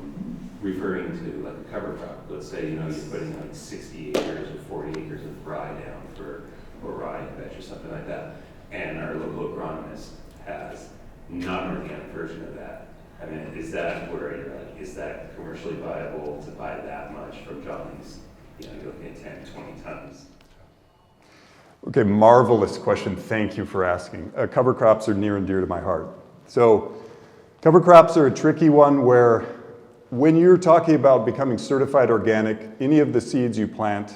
Speaker 8: referring to like a cover crop. Let's say, you're putting like 60 acres or 40 acres of rye down or rye veg or something like that, and our local agronomist has non-organic version of that. I mean, is that where you're like, is that commercially viable to buy that much from Johnny's? You're looking at 10, 20 tons.
Speaker 5: Okay, marvelous question. Thank you for asking. Cover crops are near and dear to my heart. So cover crops are a tricky one where when you're talking about becoming certified organic, any of the seeds you plant,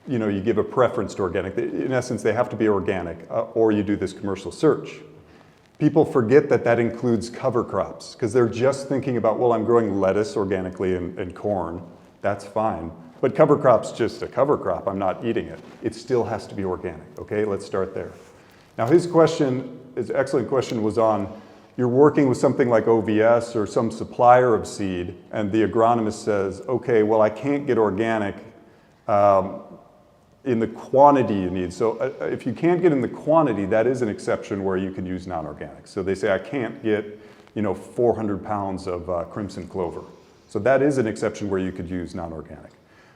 Speaker 5: you give a preference to organic. In essence, they have to be organic, or you do this commercial search. People forget that that includes cover crops because they're just thinking about, well, I'm growing lettuce organically and corn. That's fine. But cover crop's just a cover crop. I'm not eating it. It still has to be organic. Okay, let's start there. Now his excellent question was on, you're working with something like OVS or some supplier of seed, and the agronomist says, okay, well, I can't get organic in the quantity you need. So if you can't get in the quantity, that is an exception where you can use non-organic. So they say, I can't get 400 pounds of crimson clover. So that is an exception where you could use non-organic.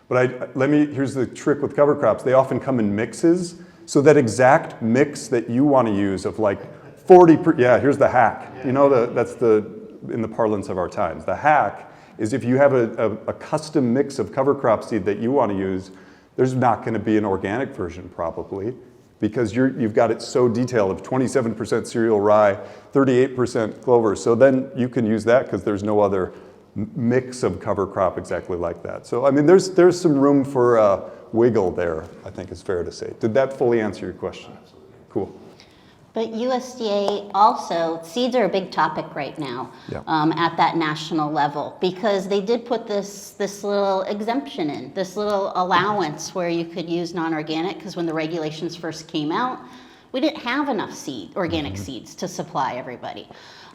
Speaker 5: But here's the trick with cover crops. They often come in mixes. So that exact mix that you want to use of like 40, here's the hack. Yeah. That's in the parlance of our times. The hack is if you have a custom mix of cover crop seed that you want to use, there's not going to be an organic version probably, because you've got it so detailed of 27% cereal rye, 38% clover. So then you can use that because there's no other mix of cover crop exactly like that. So I mean, there's some room for wiggle there, I think is fair to say. Did that fully answer your question? Absolutely. Cool.
Speaker 2: But USDA also, seeds are a big topic right now.
Speaker 5: Yeah.
Speaker 2: At that national level, because they did put this little exemption in, this little allowance where you could use non-organic, because when the regulations first came out, we didn't have enough organic seeds to supply everybody.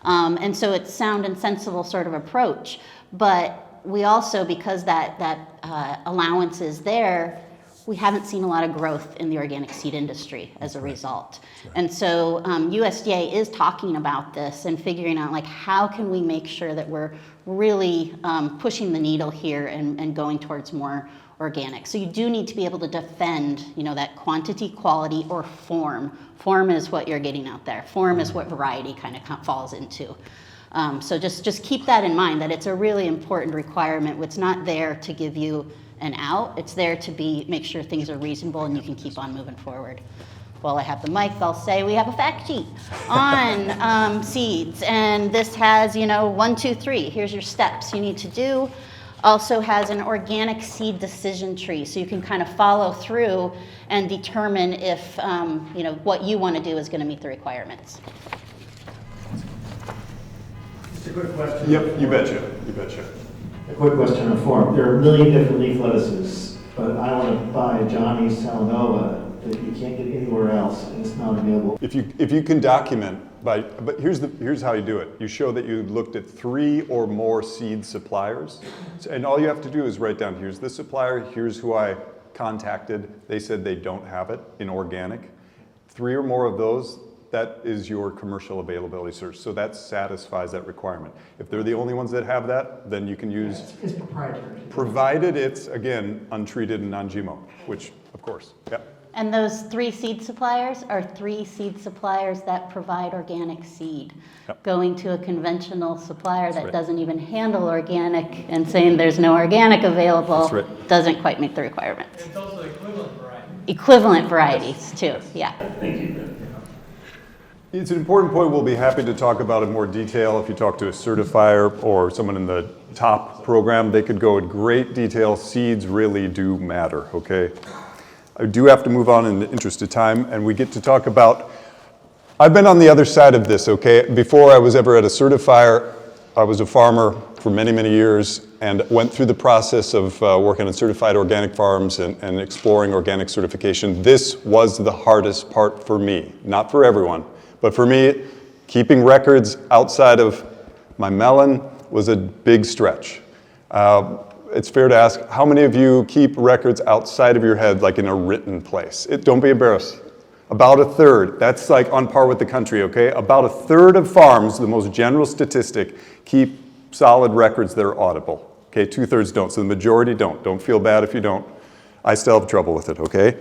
Speaker 2: And so it's sound and sensible sort of approach. But we also, because that allowance is there, we haven't seen a lot of growth in the organic seed industry as a result. And so USDA is talking about this and figuring out like how can we make sure that we're really pushing the needle here and going towards more organic. So you do need to be able to defend, you know, that quantity, quality, or form. Form is what you're getting out there. Form is what variety kind of falls into. So just keep that in mind, that it's a really important requirement. It's not there to give you an out. It's there to make sure things are reasonable and you can keep on moving forward. While I have the mic, I'll say we have a fact sheet on seeds. And this has, you know, 1, 2, 3. Here's your steps you need to do. Also has an organic seed decision tree, so you can kind of follow through and determine if you know, what you want to do is going to meet the requirements.
Speaker 4: Just a quick question.
Speaker 5: Yep, you betcha, you betcha.
Speaker 4: A quick question on form. There are a million different leaf lettuces, but I want to buy Johnny's Salanova that you can't get anywhere else, and it's not available.
Speaker 5: If you can document but here's how you do it. You show that you looked at 3 or more seed suppliers, and all you have to do is write down, here's the supplier, here's who I contacted, they said they don't have it in organic. 3 or more of those, that is your commercial availability search. So that satisfies that requirement. If they're the only ones that have that, then you can use,
Speaker 4: It's proprietary.
Speaker 5: provided it's, again, untreated and non-GMO, which, of course, yeah.
Speaker 2: And those 3 seed suppliers are 3 seed suppliers that provide organic seed.
Speaker 5: Yep.
Speaker 2: Going to a conventional supplier that
Speaker 5: right.
Speaker 2: doesn't even handle organic and saying there's no organic available
Speaker 5: That's right.
Speaker 2: doesn't quite meet the requirements.
Speaker 9: It's also equivalent variety.
Speaker 2: Equivalent varieties too, yeah.
Speaker 8: Thank you, Ben.
Speaker 5: It's an important point we'll be happy to talk about in more detail. If you talk to a certifier or someone in the TOPP program, they could go in great detail. Seeds really do matter, okay? I do have to move on in the interest of time, and we get to talk about, I've been on the other side of this, okay? Before I was ever at a certifier, I was a farmer for many, many years and went through the process of working on certified organic farms and exploring organic certification. This was the hardest part for me, not for everyone, but for me, keeping records outside of my melon was a big stretch. It's fair to ask, how many of you keep records outside of your head, like in a written place? Don't be embarrassed. About a third. That's like on par with the country, okay? About a third of farms, the most general statistic, keep solid records that are audible. Okay, 2/3 don't, so the majority don't. Don't feel bad if you don't. I still have trouble with it, okay?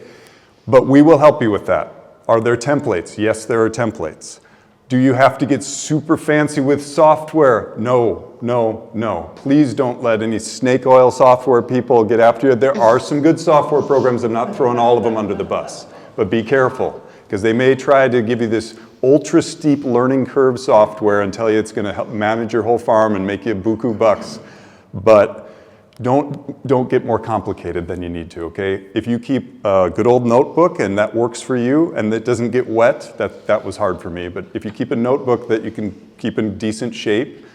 Speaker 5: But we will help you with that. Are there templates? Yes, there are templates. Do you have to get super fancy with software? No, no, no. Please don't let any snake oil software people get after you. There are some good software programs. I'm not throwing all of them under the bus. But be careful, because they may try to give you this ultra steep learning curve software and tell you it's going to help manage your whole farm and make you buku bucks. But don't get more complicated than you need to, okay? If you keep a good old notebook and that works for you and it doesn't get wet, that was hard for me. But if you keep a notebook that you can keep in decent shape,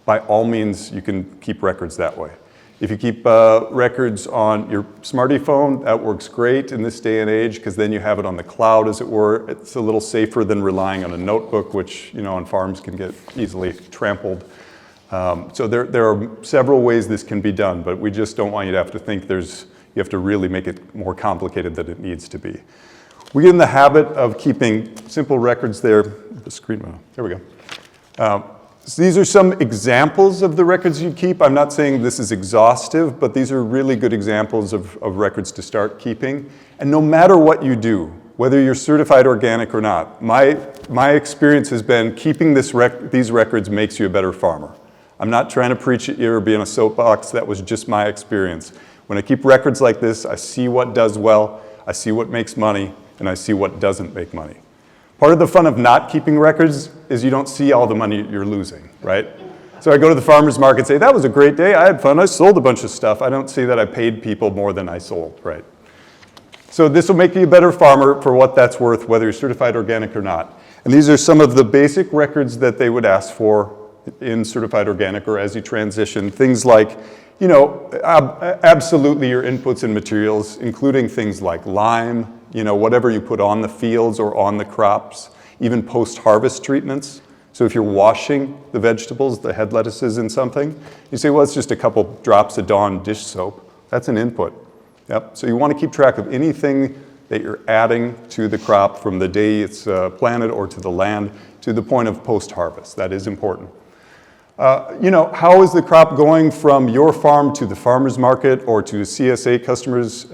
Speaker 5: by all means, you can keep records that way. If you keep records on your smartphone, that works great in this day and age, because then you have it on the cloud, as it were. It's a little safer than relying on a notebook, which, you know, on farms can get easily trampled. So there are several ways this can be done, but we just don't want you to have to think you have to really make it more complicated than it needs to be. We get in the habit of keeping simple records there. The screen, there we go. So these are some examples of the records you keep. I'm not saying this is exhaustive, but these are really good examples of records to start keeping. And no matter what you do, whether you're certified organic or not, my experience has been keeping these records makes you a better farmer. I'm not trying to preach at you or be in a soapbox. That was just my experience. When I keep records like this, I see what does well, I see what makes money, and I see what doesn't make money. Part of the fun of not keeping records is you don't see all the money you're losing, right? So I go to the farmer's market and say, that was a great day, I had fun, I sold a bunch of stuff. I don't see that I paid people more than I sold, right? So this will make you a better farmer for what that's worth, whether you're certified organic or not. And these are some of the basic records that they would ask for in certified organic or as you transition. Things like, you know, absolutely your inputs and materials, including things like lime, you know, whatever you put on the fields or on the crops, even post-harvest treatments. So if you're washing the vegetables, the head lettuces in something, you say, well, it's just a couple drops of Dawn dish soap. That's an input. Yep. So you want to keep track of anything that you're adding to the crop from the day it's planted or to the land to the point of post-harvest. That is important. How is the crop going from your farm to the farmer's market or to CSA customers?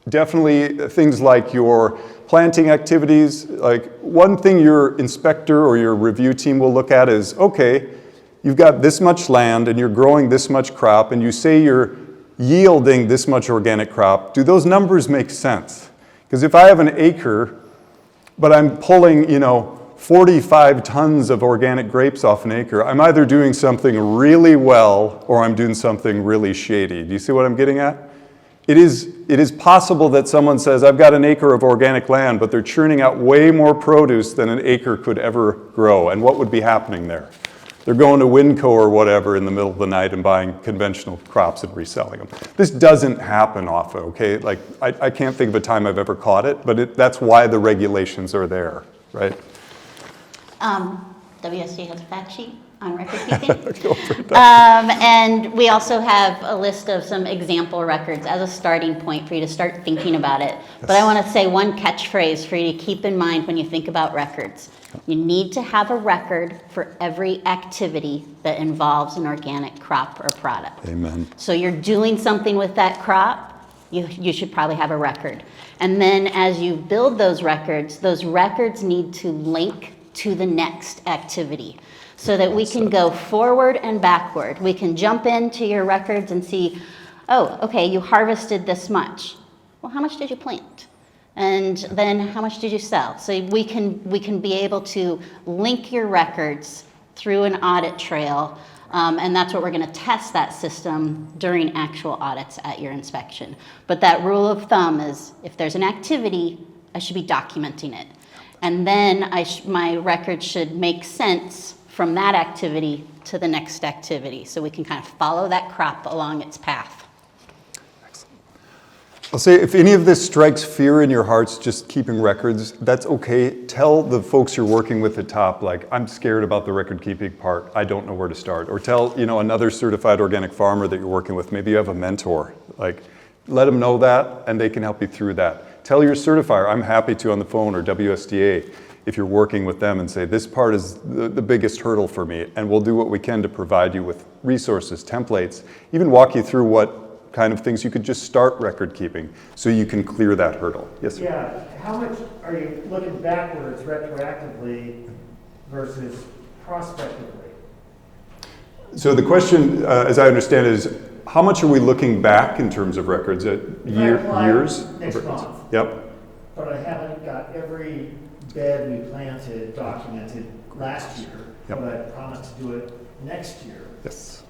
Speaker 5: Definitely things like your planting activities. Like one thing your inspector or your review team will look at is, okay, you've got this much land and you're growing this much crop and you say you're yielding this much organic crop. Do those numbers make sense? Because if I have an acre, but I'm pulling, 45 tons of organic grapes off an acre, I'm either doing something really well or I'm doing something really shady. Do you see what I'm getting at? It is possible that someone says, I've got an acre of organic land, but they're churning out way more produce than an acre could ever grow. And what would be happening there? They're going to Winco or whatever in the middle of the night and buying conventional crops and reselling them. This doesn't happen often, okay? Like, I can't think of a time I've ever caught it, but that's why the regulations are there, right?
Speaker 2: WSD has a fact sheet on record keeping. And we also have a list of some example records as a starting point for you to start thinking about it. Yes. But I want to say one catchphrase for you to keep in mind when you think about records. You need to have a record for every activity that involves an organic crop or product.
Speaker 5: Amen.
Speaker 2: So you're doing something with that crop, you should probably have a record. And then as you build those records need to link to the next activity so that we can go forward and backward. We can jump into your records and see, oh, okay, you harvested this much. Well, how much did you plant? And then how much did you sell? So we can be able to link your records through an audit trail, and that's what we're going to test that system during actual audits at your inspection. But that rule of thumb is if there's an activity, I should be documenting it. And then my record should make sense from that activity to the next activity, so we can kind of follow that crop along its path.
Speaker 5: I'll say if any of this strikes fear in your hearts, just keeping records, that's okay. Tell the folks you're working with at TOPP, like, I'm scared about the record keeping part. I don't know where to start. Or tell, another certified organic farmer that you're working with, maybe you have a mentor. Like, let them know that and they can help you through that. Tell your certifier, I'm happy to on the phone, or WSDA, if you're working with them, and say, this part is the biggest hurdle for me, and we'll do what we can to provide you with resources, templates, even walk you through what kind of things you could just start record keeping so you can clear that hurdle. Yes, sir?
Speaker 4: Yeah, how much are you looking backwards retroactively versus prospectively?
Speaker 5: So the question, as I understand it, is how much are we looking back in terms of records at years?
Speaker 4: Next month.
Speaker 5: Yep.
Speaker 4: But I haven't got every bed we planted documented last year,
Speaker 5: yep.
Speaker 4: But I promised to do it next year.
Speaker 5: Yes.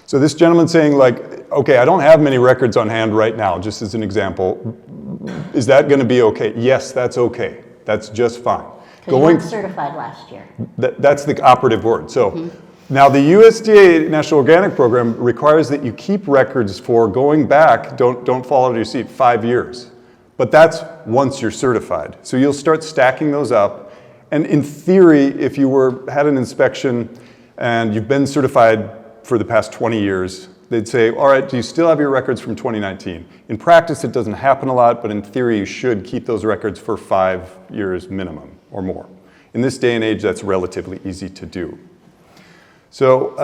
Speaker 5: So this gentleman's saying, like, okay, I don't have many records on hand right now, just as an example. Is that going to be okay? Yes, that's okay. That's just fine.
Speaker 2: Because you weren't certified last year.
Speaker 5: That's the operative word. So now the USDA National Organic Program requires that you keep records for going back, don't fall out of your seat, 5 years. But that's once you're certified. So you'll start stacking those up. And in theory, if you had an inspection and you've been certified for the past 20 years, they'd say, all right, do you still have your records from 2019? In practice, it doesn't happen a lot, but in theory, you should keep those records for 5 years minimum or more. In this day and age, that's relatively easy to do. So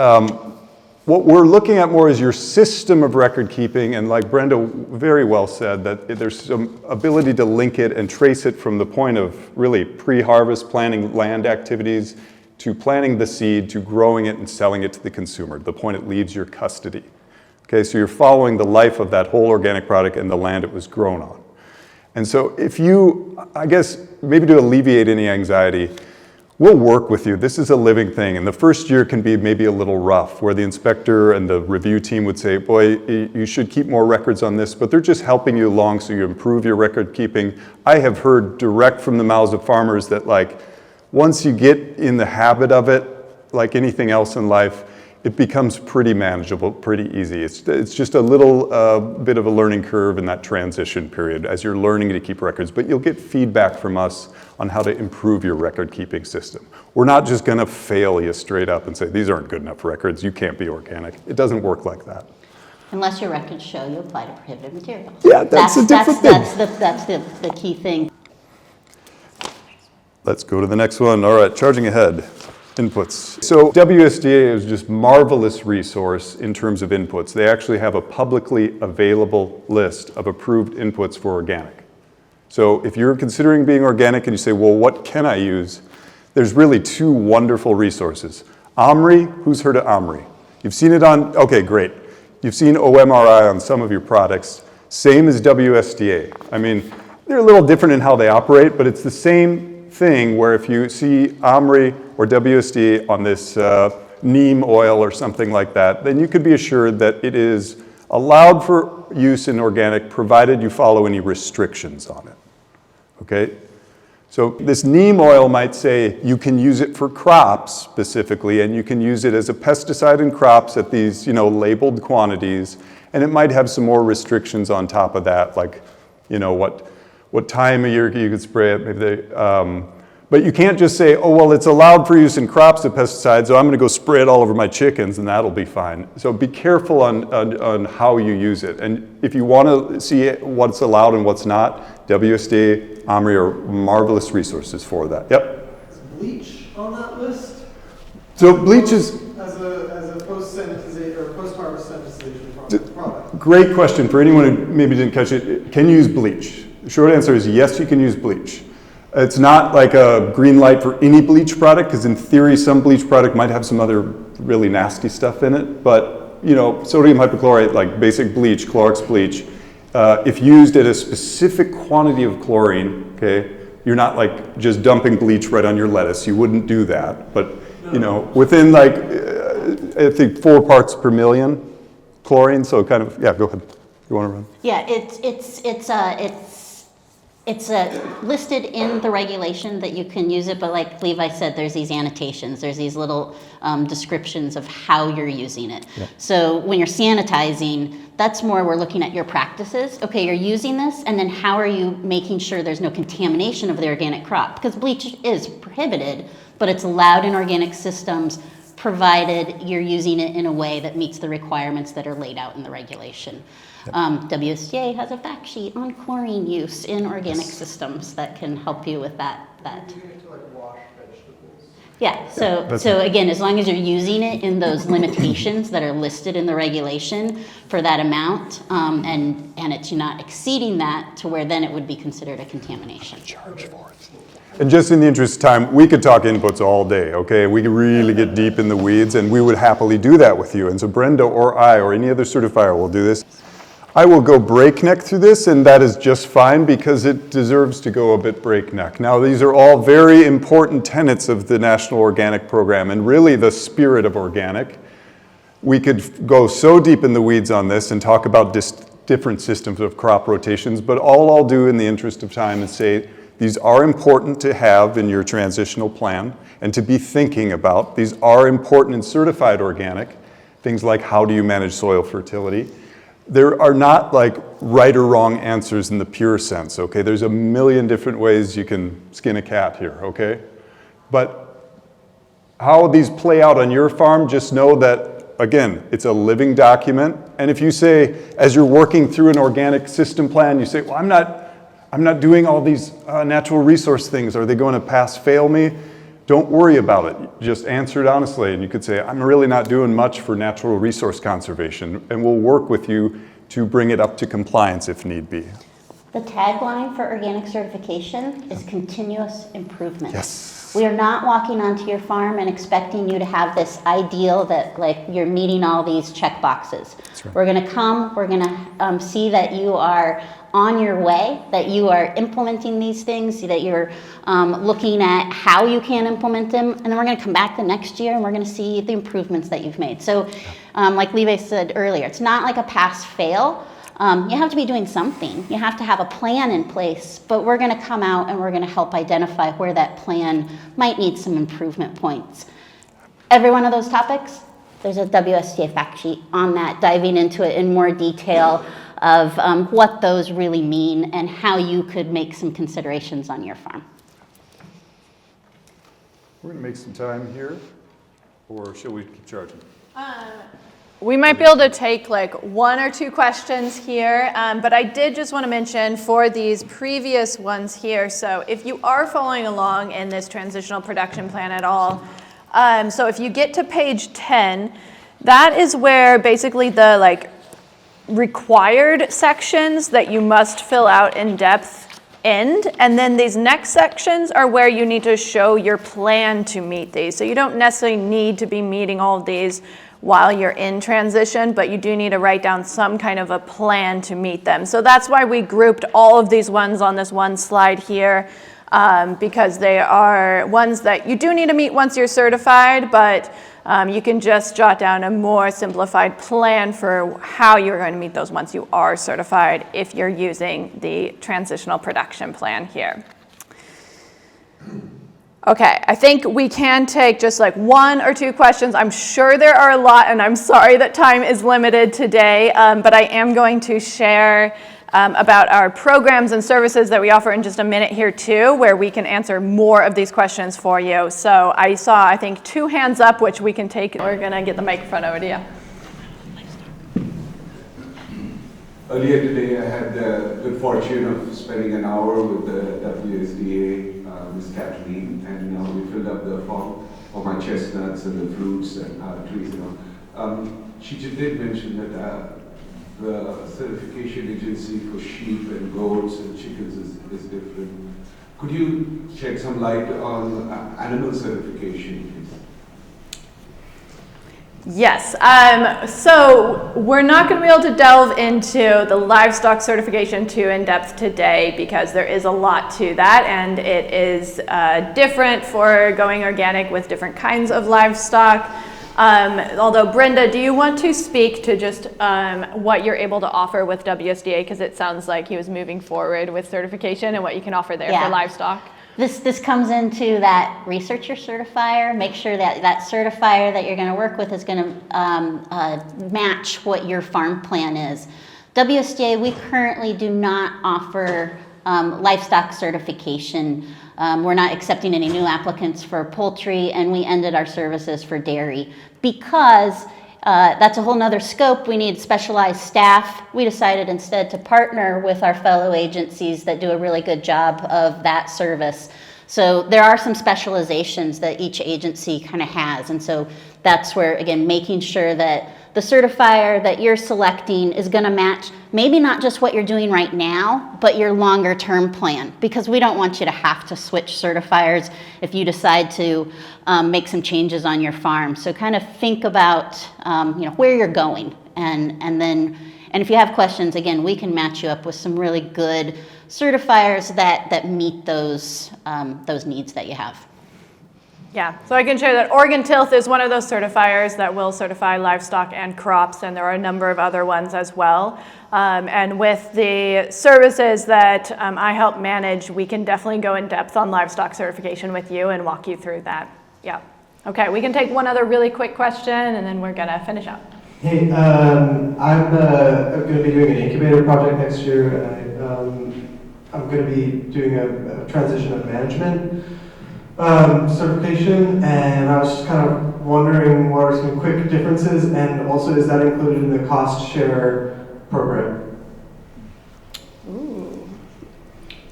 Speaker 5: what we're looking at more is your system of record keeping, and like Brenda very well said, that there's some ability to link it and trace it from the point of really pre-harvest planning land activities to planting the seed, to growing it and selling it to the consumer, the point it leaves your custody. Okay, so you're following the life of that whole organic product and the land it was grown on. And so if you, I guess, maybe to alleviate any anxiety, we'll work with you. This is a living thing, and the first year can be maybe a little rough, where the inspector and the review team would say, boy, you should keep more records on this, but they're just helping you along so you improve your record keeping. I have heard direct from the mouths of farmers that, like, once you get in the habit of it, like anything else in life, it becomes pretty manageable, pretty easy. It's just a little bit of a learning curve in that transition period as you're learning to keep records, but you'll get feedback from us on how to improve your record keeping system. We're not just gonna fail you straight up and say, these aren't good enough records, you can't be organic. It doesn't work like that.
Speaker 2: Unless your records show you apply to prohibited materials.
Speaker 5: Yeah, that's a different thing.
Speaker 2: That's the key thing.
Speaker 5: Let's go to the next one. All right, charging ahead. Inputs. So WSDA is just marvelous resource in terms of inputs. They actually have a publicly available list of approved inputs for organic. So if you're considering being organic and you say, well, what can I use? There's really two wonderful resources. OMRI, who's heard of OMRI? You've seen it on, okay, great. You've seen OMRI on some of your products. Same as WSDA. I mean, they're a little different in how they operate, but it's the same thing where if you see OMRI or WSDA on this neem oil or something like that, then you could be assured that it is allowed for use in organic provided you follow any restrictions on it, okay? So this neem oil might say you can use it for crops specifically, and you can use it as a pesticide in crops at these, labeled quantities, and it might have some more restrictions on top of that, like, what time of year you could spray it, maybe but you can't just say, oh, well, it's allowed for use in crops as pesticides, so I'm gonna go spray it all over my chickens and that'll be fine. So be careful on how you use it. And if you wanna see what's allowed and what's not, WSDA, OMRI are marvelous resources for that. Yep.
Speaker 9: Is bleach on that list?
Speaker 5: So bleach is...
Speaker 9: As a post-sanitization or post-harvest sanitization product.
Speaker 5: Great question for anyone who maybe didn't catch it. Can you use bleach? The short answer is yes, you can use bleach. It's not like a green light for any bleach product, because in theory, some bleach product might have some other really nasty stuff in it. But, sodium hypochlorite, like basic bleach, Clorox bleach, if used at a specific quantity of chlorine, okay, you're not like just dumping bleach right on your lettuce. You wouldn't do that. But, within like, I think 4 parts per million chlorine, so kind of, yeah, go ahead. You want to run?
Speaker 2: Yeah, it's listed in the regulation that you can use it, but like Levi said, there's these annotations, there's these little descriptions of how you're using it. Yeah. So when you're sanitizing, that's more we're looking at your practices. Okay, you're using this, and then how are you making sure there's no contamination of the organic crop? Because bleach is prohibited, but it's allowed in organic systems provided you're using it in a way that meets the requirements that are laid out in the regulation. Yep. WSDA has a fact sheet on chlorine use in organic systems that can help you with that.
Speaker 9: You need to wash vegetables.
Speaker 2: Yeah, so again, as long as you're using it in those limitations that are listed in the regulation for that amount, and it's not exceeding that to where then it would be considered a contamination.
Speaker 5: Charge for it. And just in the interest of time, we could talk inputs all day, okay? We could really get deep in the weeds, and we would happily do that with you. And so Brenda or I or any other certifier will do this. I will go breakneck through this, and that is just fine because it deserves to go a bit breakneck. Now, these are all very important tenets of the National Organic Program and really the spirit of organic. We could go so deep in the weeds on this and talk about different systems of crop rotations, but all I'll do in the interest of time is say these are important to have in your transitional plan and to be thinking about. These are important in certified organic, things like how do you manage soil fertility. There are not like right or wrong answers in the pure sense, okay? There's a million different ways you can skin a cat here, okay? But how these play out on your farm, just know that, again, it's a living document. And if you say, as you're working through an organic system plan, you say, well, I'm not doing all these natural resource things. Are they going to pass, fail me? Don't worry about it. Just answer it honestly. And you could say, I'm really not doing much for natural resource conservation, and we'll work with you to bring it up to compliance if need be.
Speaker 2: The tagline for organic certification is continuous improvement.
Speaker 5: Yes.
Speaker 2: We are not walking onto your farm and expecting you to have this ideal that like you're meeting all these check boxes. Right. We're gonna come, we're gonna see that you are on your way, that you are implementing these things, that you're looking at how you can implement them, and then we're gonna come back the next year and we're gonna see the improvements that you've made. So like Levi said earlier, it's not like a pass-fail. You have to be doing something. You have to have a plan in place, but we're gonna come out and we're gonna help identify where that plan might need some improvement points. Every one of those topics, there's a WSDA fact sheet on that, diving into it in more detail of what those really mean and how you could make some considerations on your farm.
Speaker 5: We're gonna make some time here, or shall we keep charging?
Speaker 1: we might be able to take like 1 or 2 questions here, but I did just want to mention for these previous ones here, so if you are following along in this transitional production plan at all, so if you get to page 10, that is where basically the like required sections that you must fill out in depth end, and then these next sections are where you need to show your plan to meet these. So you don't necessarily need to be meeting all of these while you're in transition, but you do need to write down some kind of a plan to meet them. So that's why we grouped all of these ones on this one slide here, because they are ones that you do need to meet once you're certified, but you can just jot down a more simplified plan for how you're going to meet those once you are certified if you're using the transitional production plan here. Okay, I think we can take just like 1 or 2 questions. I'm sure there are a lot, and I'm sorry that time is limited today, but I am going to share about our programs and services that we offer in just a minute here too, where we can answer more of these questions for you. So I saw, I think, 2 hands up, which we can take. We're gonna get the microphone over to you.
Speaker 7: Earlier today, I had the good fortune of spending an hour with the WSDA, Ms. Kathleen, and we filled up the farm for my chestnuts and the fruits and trees. She did mention that the certification agency for sheep and goats and chickens is different. Could you shed some light on animal certification, please?
Speaker 1: Yes, so we're not going to be able to delve into the livestock certification too in depth today because there is a lot to that, and it is different for going organic with different kinds of livestock. Although Brenda, do you want to speak to just what you're able to offer with WSDA, because it sounds like he was moving forward with certification and what you can offer there for livestock?
Speaker 2: This comes into that researcher certifier. Make sure that that certifier that you're going to work with is going to match what your farm plan is. WSDA, we currently do not offer livestock certification. We're not accepting any new applicants for poultry, and we ended our services for dairy because that's a whole nother scope. We need specialized staff. We decided instead to partner with our fellow agencies that do a really good job of that service. So there are some specializations that each agency kind of has, and so that's where, again, making sure that the certifier that you're selecting is going to match maybe not just what you're doing right now, but your longer term plan, because we don't want you to have to switch certifiers if you decide to make some changes on your farm. So kind of think about where you're going, and if you have questions, again, we can match you up with some really good certifiers that meet those needs that you have.
Speaker 1: Yeah, so I can share that Tilth is one of those certifiers that will certify livestock and crops, and there are a number of other ones as well. And with the services that I help manage, we can definitely go in depth on livestock certification with you and walk you through that. Yeah. Okay, we can take one other really quick question, and then we're gonna finish up.
Speaker 9: Hey, I'm going to be doing an incubator project next year, and I'm going to be doing a transition of management certification, and I was just kind of wondering what are some quick differences, and also is that included in the cost share program?
Speaker 2: Ooh.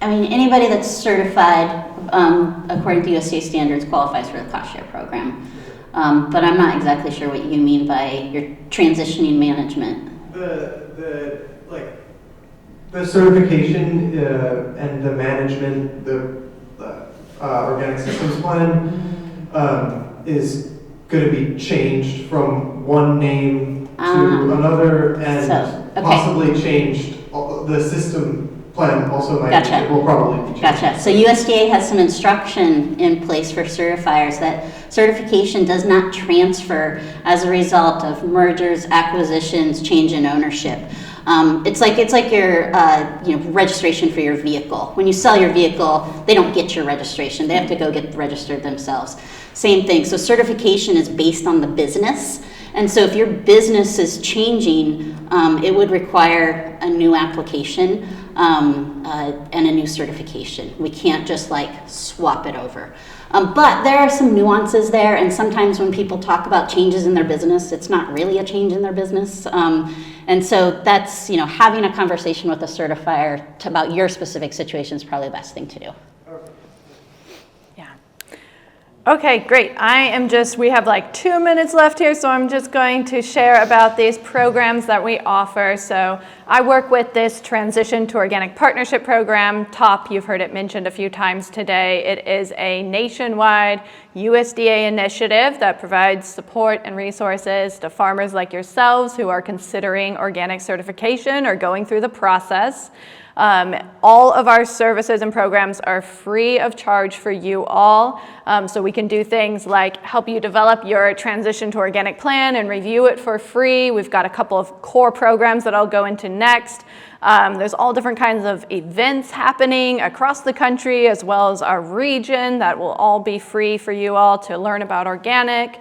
Speaker 2: I mean, anybody that's certified according to USDA standards qualifies for the cost share program. But I'm not exactly sure what you mean by your transitioning management.
Speaker 9: The certification and the management, the organic systems plan is going to be changed from one name to another, and possibly changed. The system plan also might will probably be changed.
Speaker 2: Gotcha. So USDA has some instruction in place for certifiers that certification does not transfer as a result of mergers, acquisitions, change in ownership. It's like your registration for your vehicle. When you sell your vehicle, they don't get your registration. They have to go get registered themselves. Same thing. So certification is based on the business. And so if your business is changing, it would require a new application. and a new certification. We can't just like swap it over. But there are some nuances there, and sometimes when people talk about changes in their business, it's not really a change in their business. And so that's, having a conversation with a certifier about your specific situation is probably the best thing to do.
Speaker 1: Okay, great. We have like 2 minutes left here, so I'm just going to share about these programs that we offer. So I work with this Transition to Organic Partnership Program, TOPP. You've heard it mentioned a few times today. It is a nationwide USDA initiative that provides support and resources to farmers like yourselves who are considering organic certification or going through the process. All of our services and programs are free of charge for you all. So we can do things like help you develop your transition to organic plan and review it for free. We've got a couple of core programs that I'll go into next. There's all different kinds of events happening across the country as well as our region that will all be free for you all to learn about organic.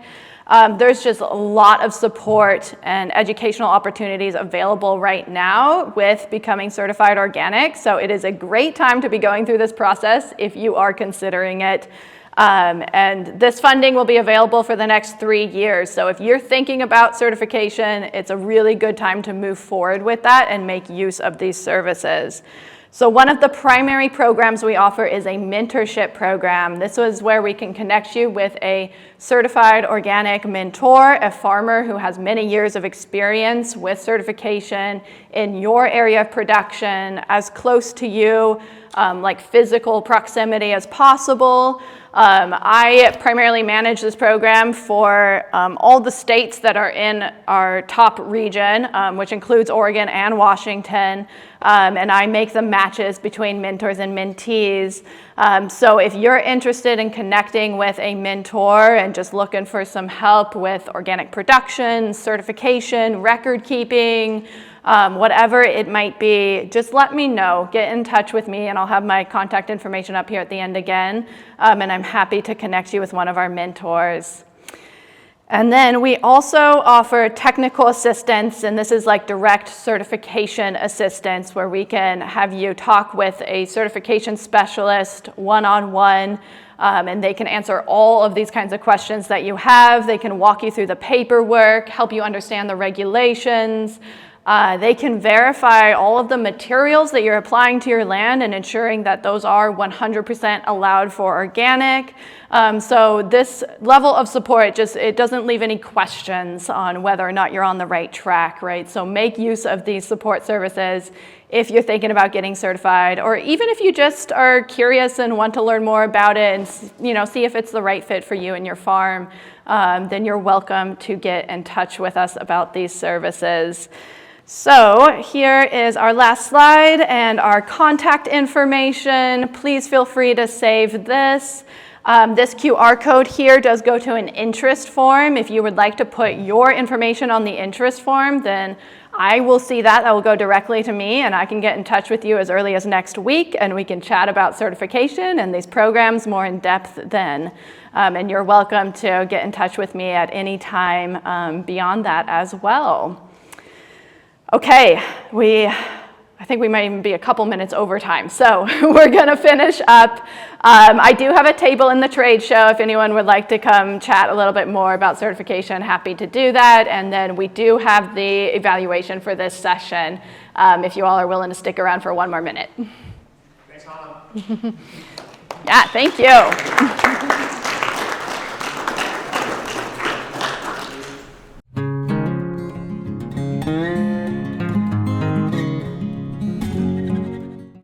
Speaker 1: There's just a lot of support and educational opportunities available right now with becoming certified organic. So it is a great time to be going through this process if you are considering it. And this funding will be available for the next 3 years. So if you're thinking about certification, it's a really good time to move forward with that and make use of these services. So one of the primary programs we offer is a mentorship program. This is where we can connect you with a certified organic mentor, a farmer who has many years of experience with certification in your area of production, as close to you, like physical proximity as possible. I primarily manage this program for all the states that are in our TOPP region, which includes Oregon and Washington, and I make the matches between mentors and mentees. So if you're interested in connecting with a mentor and just looking for some help with organic production, certification, record keeping, whatever it might be, just let me know. Get in touch with me, and I'll have my contact information up here at the end again, and I'm happy to connect you with one of our mentors. And then we also offer technical assistance, and this is like direct certification assistance where we can have you talk with a certification specialist one-on-one, and they can answer all of these kinds of questions that you have. They can walk you through the paperwork, help you understand the regulations. They can verify all of the materials that you're applying to your land and ensuring that those are 100% allowed for organic. So this level of support, it doesn't leave any questions on whether or not you're on the right track, right? So make use of these support services if you're thinking about getting certified, or even if you just are curious and want to learn more about it and see if it's the right fit for you and your farm, then you're welcome to get in touch with us about these services. So here is our last slide and our contact information. Please feel free to save this. This QR code here does go to an interest form. If you would like to put your information on the interest form, then I will see that. That will go directly to me, and I can get in touch with you as early as next week, and we can chat about certification and these programs more in depth then. And you're welcome to get in touch with me at any time beyond that as well. Okay, I think we might even be a couple minutes over time, so we're gonna finish up. I do have a table in the trade show if anyone would like to come chat a little bit more about certification, happy to do that. And then we do have the evaluation for this session, if you all are willing to stick around for one more minute.
Speaker 9: Thanks, Hanna.
Speaker 1: Yeah, thank you.